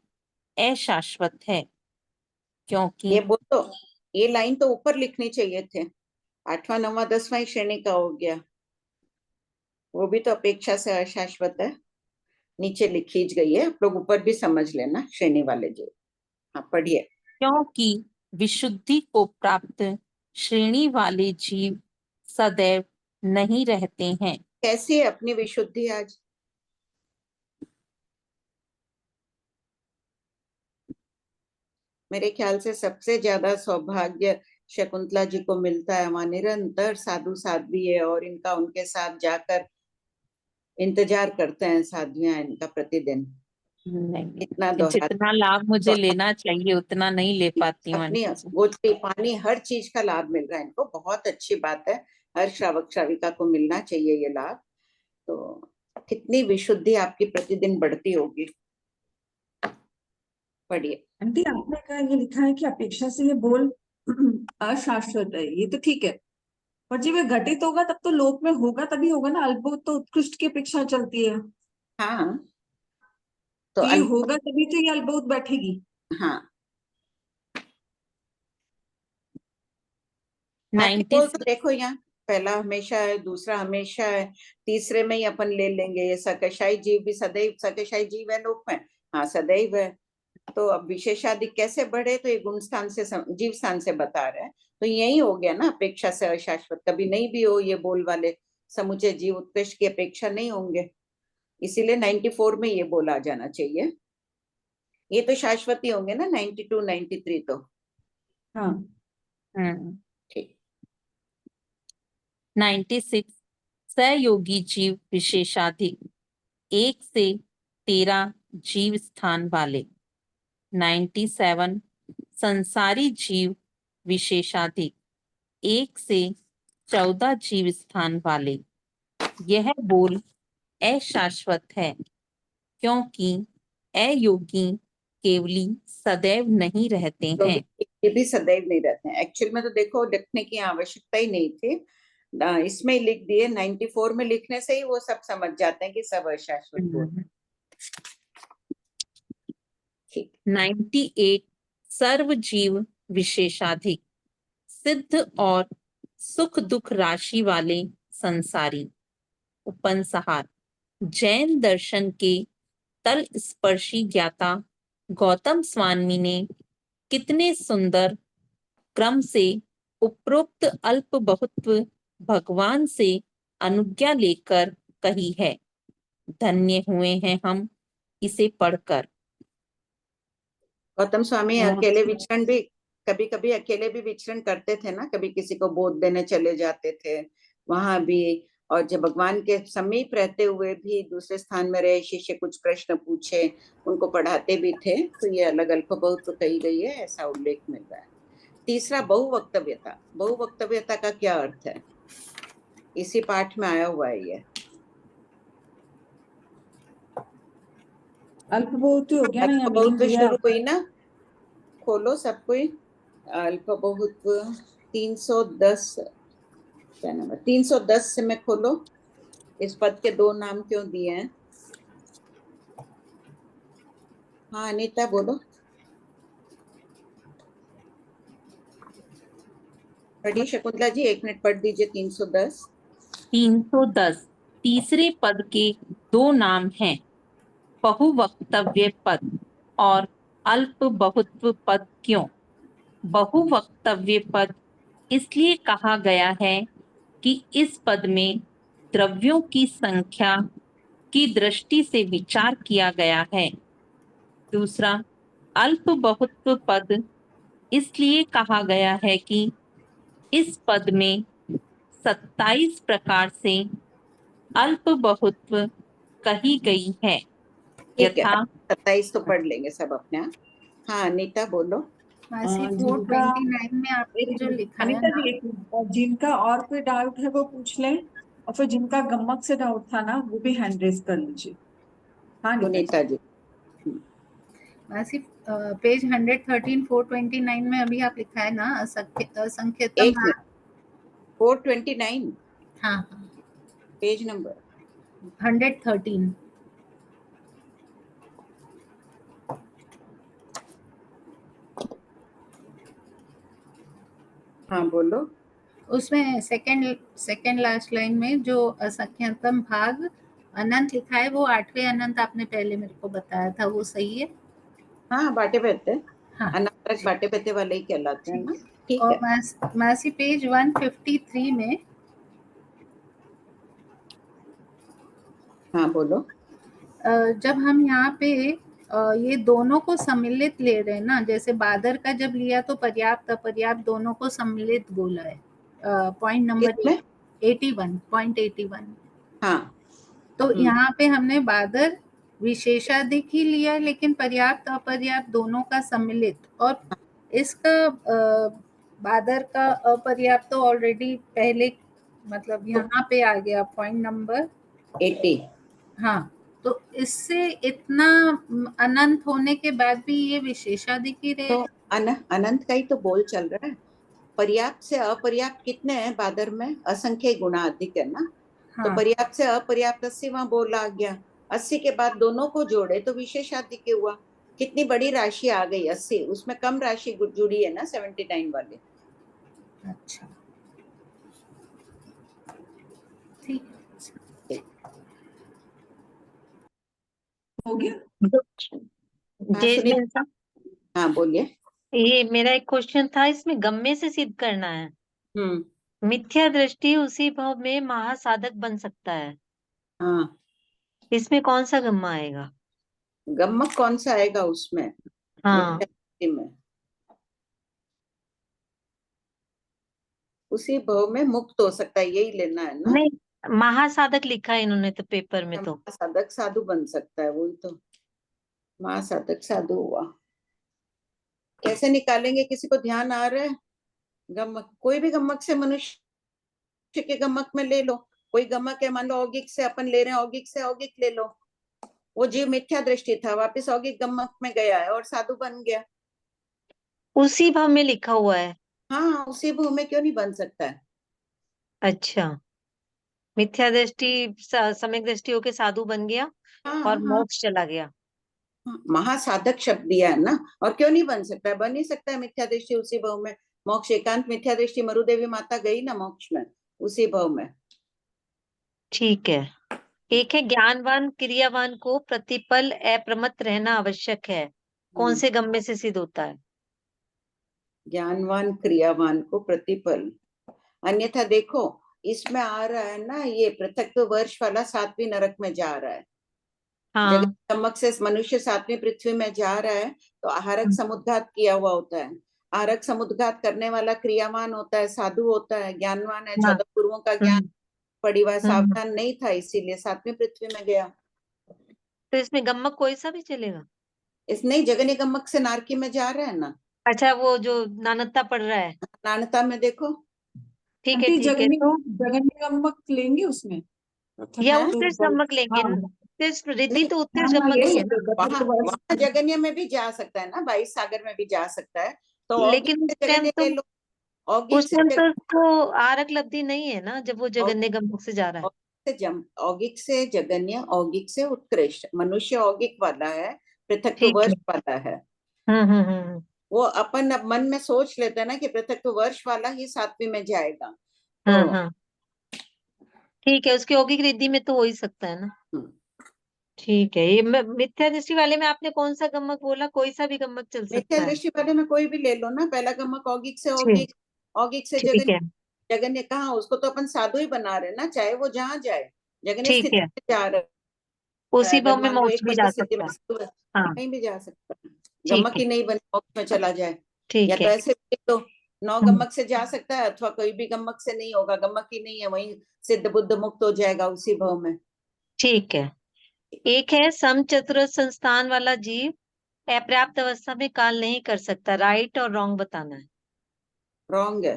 अशाश्वत है, क्योंकि ये लाइन तो ऊपर लिखनी चाहिए थे। 8वां 9वां 10वां श्रेणी का हो गया। वो भी तो अपेक्षा से अशाश्वत है। नीचे लिखी गई है, आप लोग ऊपर भी समझ लेना श्रेणी वाले जो। हाँ पढ़िए। क्योंकि विशुद्धि को प्राप्त श्रेणी वाले जीव सदैव नहीं रहते हैं। कैसी है अपनी विशुद्धि आज? मेरे ख्याल से सबसे ज्यादा सौभाग्य शकुंतला जी को मिलता है। वहां निरंतर साधु साध्वी है और इनका उनके साथ जाकर इंतजार करते हैं साध्वियां इनका प्रतिदिन। नहीं, इतना दोहरा जितना लाभ मुझे लेना चाहिए उतना नहीं ले पाती हूँ अपनी आंटी जी। गोचरी पानी हर चीज का लाभ मिल रहा है इनको। बहुत अच्छी बात है। हर श्रावक श्राविका को मिलना चाहिए ये लाभ। तो कितनी विशुद्धि आपकी प्रतिदिन बढ़ती होगी। पढ़िए। आंटी आपने कहा, ये लिखा है कि अपेक्षा से ये बोल अशाश्वत है, ये तो ठीक है। पर जब ये घटित होगा तब तो लोक में होगा, तभी होगा ना। अल्पबोध तो उत्कृष्ट की अपेक्षा चलती है। हाँ तो तो ये होगा तभी तो ये अल्पबोध बैठेगी। हाँ 96 तो देखो यहाँ पहला हमेशा है, दूसरा हमेशा है, तीसरे में ही अपन ले लेंगे। ये सकशाई जीव भी सदैव सकशाई जीव है लोक में। हाँ सदैव है। तो अब विशेषाधिक कैसे बढ़े? तो ये गुण स्थान से जीव स्थान से बता रहे हैं। तो यही हो गया ना, अपेक्षा से अशाश्वत। कभी नहीं भी हो ये बोल वाले समुचे जीव उत्कृष्ट की अपेक्षा नहीं होंगे। इसीलिए 94 में ये बोला जाना चाहिए। ये तो शाश्वती होंगे ना 92 93 तो। हाँ ठीक। 96 सहयोगी जीव विशेषाधिक। 1 से 13 जीव स्थान वाले। 97 संसारी जीव विशेषाधिक 1 से 14 जीव स्थान वाले। यह बोल अशाश्वत है, क्योंकि अयोगी केवली सदैव नहीं रहते तो हैं। ये भी सदैव नहीं रहते हैं। एक्चुअल में तो देखो लिखने की आवश्यकता ही नहीं थी, इसमें ही लिख दिए। 94 में लिखने से ही वो सब समझ जाते हैं कि सब अशाश्वत बोल। ठीक। 98 सर्व जीव विशेषाधिक सिद्ध और सुख दुख राशि वाले संसारी। उपसंहार। जैन दर्शन के तल स्पर्शी ज्ञाता गौतम स्वामी ने कितने सुंदर क्रम से उपरोक्त अल्प बहुत्व भगवान से अनुज्ञा लेकर कही है। धन्य हुए हैं हम इसे पढ़कर। गौतम स्वामी अकेले विचरण भी कभी कभी अकेले भी विचरण करते थे ना, कभी किसी को बोध देने चले जाते थे वहां भी, और जब भगवान के समीप रहते हुए भी दूसरे स्थान में रहे शिष्य कुछ प्रश्न पूछे उनको पढ़ाते भी थे। तो ये अलग अल्प बहुत तो कही गई है, ऐसा उल्लेख मिल रहा है। तीसरा बहुवक्तव्यता। बहुवक्तव्यता का क्या अर्थ है? इसी पाठ में आया हुआ है ये। अल्प बहुत हो गया ना, यहाँ बहुत मीन दिया। शुरू हुई ना, खोलो सब कोई। अल्प बहुत 310 क्या नंबर 310 से मैं खोलो। इस पद के 2 नाम क्यों दिए हैं? हाँ अनीता बोलो। पढ़िए शकुंतला जी, 1 मिनट पढ़ दीजिए 310। 310 तीसरे पद के 2 नाम हैं, बहुवक्तव्य पद और अल्प बहुत्व पद। क्यों बहुवक्तव्य पद? इसलिए कहा गया है कि इस पद में द्रव्यों की संख्या की दृष्टि से विचार किया गया है। दूसरा, अल्प बहुत्व पद इसलिए कहा गया है कि इस पद में 27 प्रकार से अल्प बहुत्व कही गई है। ठीक है, यथा 27 तो पढ़ लेंगे सब अपने आप। हाँ अनीता बोलो। मासी जिनका 429 में आपने जो लिखा है अनीता ना, जी, जिनका और कोई डाउट है वो पूछ लें, और फिर जिनका गम्मक से डाउट था ना वो भी हैंड रेज कर लीजिए। हाँ अनीता जी। सुनीता जी मासी पेज 113 429 में अभी आप लिखा है ना असंख्यतम 1 मिनट 429 हाँ हाँ पेज नंबर 113। हाँ बोलो। उसमें सेकंड लास्ट लाइन में जो असंख्यतम भाग अनंत लिखा है, वो 8वें अनंत आपने पहले मेरे को बताया था, वो सही है? हाँ बाटे पहते हाँ अनारक बाटे पहते वाले ही कहलाते हैं ना। ठीक और है। मासी पेज 153 में हाँ बोलो। जब हम यहाँ पे ये दोनों को सम्मिलित ले रहे हैं ना, जैसे बादर का जब लिया तो पर्याप्त अपर्याप्त दोनों को सम्मिलित बोला है। पॉइंट नंबर किसमें? 81 हाँ तो यहाँ पे हमने बादर विशेषाधिक ही लिया, लेकिन पर्याप्त अपर्याप्त दोनों का सम्मिलित। और इसका बादर का अपर्याप्त तो ऑलरेडी पहले मतलब यहाँ पे आ गया पॉइंट नंबर 80। हाँ, तो इससे इतना अनंत होने के बाद भी ये विशेषाधिक ही तो रहेगा। अनंत का ही तो बोल चल रहा है। पर्याप्त से अपर्याप्त कितने हैं बादर में? असंख्य गुना अधिक है ना। तो हाँ पर्याप्त से अपर्याप्त 80वां बोल आ गया। 80 के बाद दोनों को जोड़े तो विशेषाधिक हुआ। कितनी बड़ी राशि आ गई 80, उसमें कम राशि जुड़ी है ना 79 वाले। अच्छा ठीक है। हो गया। हाँ जय सुनीता। जैन साहब, हाँ बोलिए। ये मेरा एक क्वेश्चन था, इसमें गम्य से सिद्ध करना है। मिथ्या दृष्टि उसी भाव में महासाधक बन सकता है, हाँ इसमें कौन सा गम्मा आएगा? गम्मक कौन सा आएगा उसमें? हाँ मिथ्या दृष्टि में उसी भाव में मुक्त हो सकता है, यही लेना है ना। नहीं, महासाधक लिखा है इन्होंने तो पेपर में तो। साधक साधु बन सकता है, वही तो महासाधक साधु हुआ। कैसे निकालेंगे? किसी को ध्यान आ रहा है? गमक, कोई भी गमक से मनुष्य के गमक में ले लो, कोई गमक है, मान लो औगिक से अपन ले रहे हैं, औगिक से औगिक ले लो, वो जीव मिथ्या दृष्टि था, वापस औगिक गमक में गया है और साधु बन गया। उसी भाव में लिखा हुआ है। हाँ, उसी भूमि में क्यों नहीं बन सकता है? अच्छा, मिथ्या दृष्टि सम्यक दृष्टि होके साधु बन गया हाँ और हाँ, मोक्ष चला गया। महासाधक शब्द दिया है ना, और क्यों नहीं बन सकता है? बन ही सकता है मिथ्या दृष्टि उसी भाव में। मोक्ष एकांत मिथ्या दृष्टि, मरुदेवी माता गई ना मोक्ष में उसी भाव में। ठीक है। एक है ज्ञानवान क्रियावान को प्रतिपल अप्रमत्त रहना आवश्यक है, कौन से गम्य से सिद्ध होता है? ज्ञानवान क्रियावान को प्रतिपल, अन्यथा देखो इसमें आ रहा है ना, ये पृथक वर्ष वाला 7वीं नरक में जा रहा है। हाँ। जगत चमक से मनुष्य 7वीं पृथ्वी में जा रहा है, तो आहारक समुद्घात किया हुआ होता है। आहारक समुद्घात करने वाला क्रियावान होता है, साधु होता है, ज्ञानवान है, हाँ। 14 पूर्वों का ज्ञान पड़ी हुआ, हम्म। सावधान नहीं था, इसीलिए 7वीं पृथ्वी में गया। तो इसमें गम्मक कोई सा भी चलेगा? इसने जगन्य गमक से नारकी में जा रहा है ना, अच्छा, वो जो नानत्ता पढ़ रहा है। नानता में देखो। ठीक है, आंटी ठीक है। तो जगन्य गमक लेंगे उसमें? या है? उत्कृष्ट गम्मक लेंगे ना, उत्कृष्ट रिद्धि नहीं, तो उत्कृष्ट हाँ, गम्मक ये ही है ना। वहां जगन्य में भी जा सकता है ना, 22 सागर में भी जा सकता है, तो औगिक लेकिन से जगन्य ले लो, औगिक उस से टाइम तो उसको आरक लब्धि नहीं है ना, जब वो जगन्य गम्मक से जा रहा है। औगिक से जगन्य, औगिक से उत्कृष्ट, मनुष्य औगिक वाला है, पृथक ठीक वर्ष है। वाला है। हम्म। वो अपन अब मन में सोच लेते हैं ना कि पृथक वर्ष वाला ही 7वीं में जाएगा, हाँ तो हाँ, ठीक है, उसकी औगिक रिद्धि में तो हो ही सकता है ना। हम्म, ठीक है। ये मिथ्या दृष्टि वाले में आपने कौन सा गम्मक बोला? कोई सा भी गम्मक चल मिथ्या सकता है। दृष्टि वाले में कोई भी ले लो ना, पहला गमक औगिक से ठीक। औगिक, औगिक से ठीक जगन्य, है। जगन्य कहाँ, उसको तो अपन साधु ही बना रहे ना, चाहे वो जहां जाए, जगन्य ठीक स्थिति है, में जा रहा है। उसी अगर भाव में मान लो मोक्ष एक भी पद जा स्थिति में सकता है। हाँ। कहीं भी जा सकता है, ठीक गमक है। ही नहीं बने मोक्ष में चला जाए। या ठीक तो है। ऐसे भी तो 9 हम्म, गमक से जा सकता है, अथवा कोई भी गमक से नहीं होगा, गमक ही नहीं है, वहीं सिद्ध बुद्ध मुक्त हो जाएगा उसी भाव में। ठीक है। एक है समचतुर संस्थान वाला जीव अपर्याप्त अवस्था में काल नहीं कर सकता, राइट और रॉन्ग बताना है। रॉन्ग है।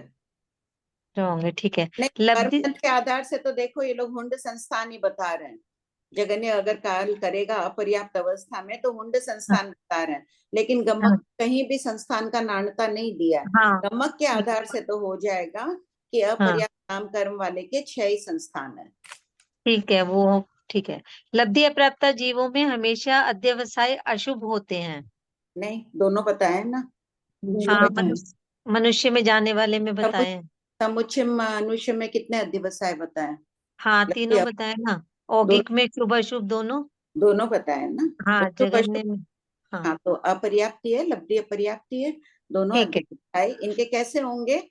रॉन्ग है, ठीक है। नहीं, लब्धि कर्म के आधार से तो देखो ये लोग हुंड संस्थान ही बता रहे हैं। जगन्य अगर काल करेगा अपर्याप्त अवस्था में तो हुंड संस्थान बता रहे हैं, लेकिन गमक कहीं भी संस्थान का नाणता नहीं दिया है। हाँ। गमक के आधार से तो हो जाएगा कि हाँ, अपर्याप्त नाम कर्म वाले के 6 ही संस्थान है। ठीक है, वो ठीक है। लब्धि अप्राप्त जीवों में हमेशा अध्यवसाय अशुभ होते हैं। नहीं, दोनों बताए ना। हाँ, मनुष्य में जाने वाले में बताए हैं। समुच्चय मनुष्य में कितने अध्यवसाय बताए? हाँ, तीनों दोनों बताए ना, औगिक में शुभ अशुभ दोनों। दोनों बताए ना, हाँ, तो जगन्य में। हाँ, हाँ, तो अपर्याप्ति है, लब्धि अपर्याप्ति है, दोनों ठीक है। अध्यवसाय इनके कैसे होंगे?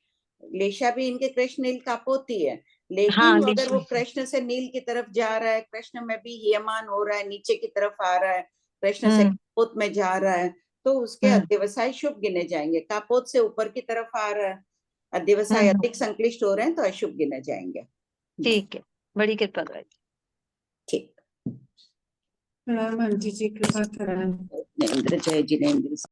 लेशा भी इनके कृष्ण नील कापोती है, हाँ, लेकिन अगर वो निश्चय। कृष्ण से नील की तरफ जा रहा है, कृष्ण में भी ह्रियमान हो रहा है, नीचे की तरफ आ रहा है, कृष्ण से हम्म। कापोत में जा रहा है, तो उसके हम्म। अध्यवसाय शुभ गिने जाएंगे। कापोत से ऊपर की तरफ आ रहा है, अध्यवसाय हम्म। अधिक संक्लिष्ट हो रहे हैं, तो अशुभ गिने जाएंगे। ठीक है, बड़ी कृपा करें। ठीक। प्रणाम आंटी जी, कृपा कराएं। जिनेन्द्र जय जिनेन्द्र।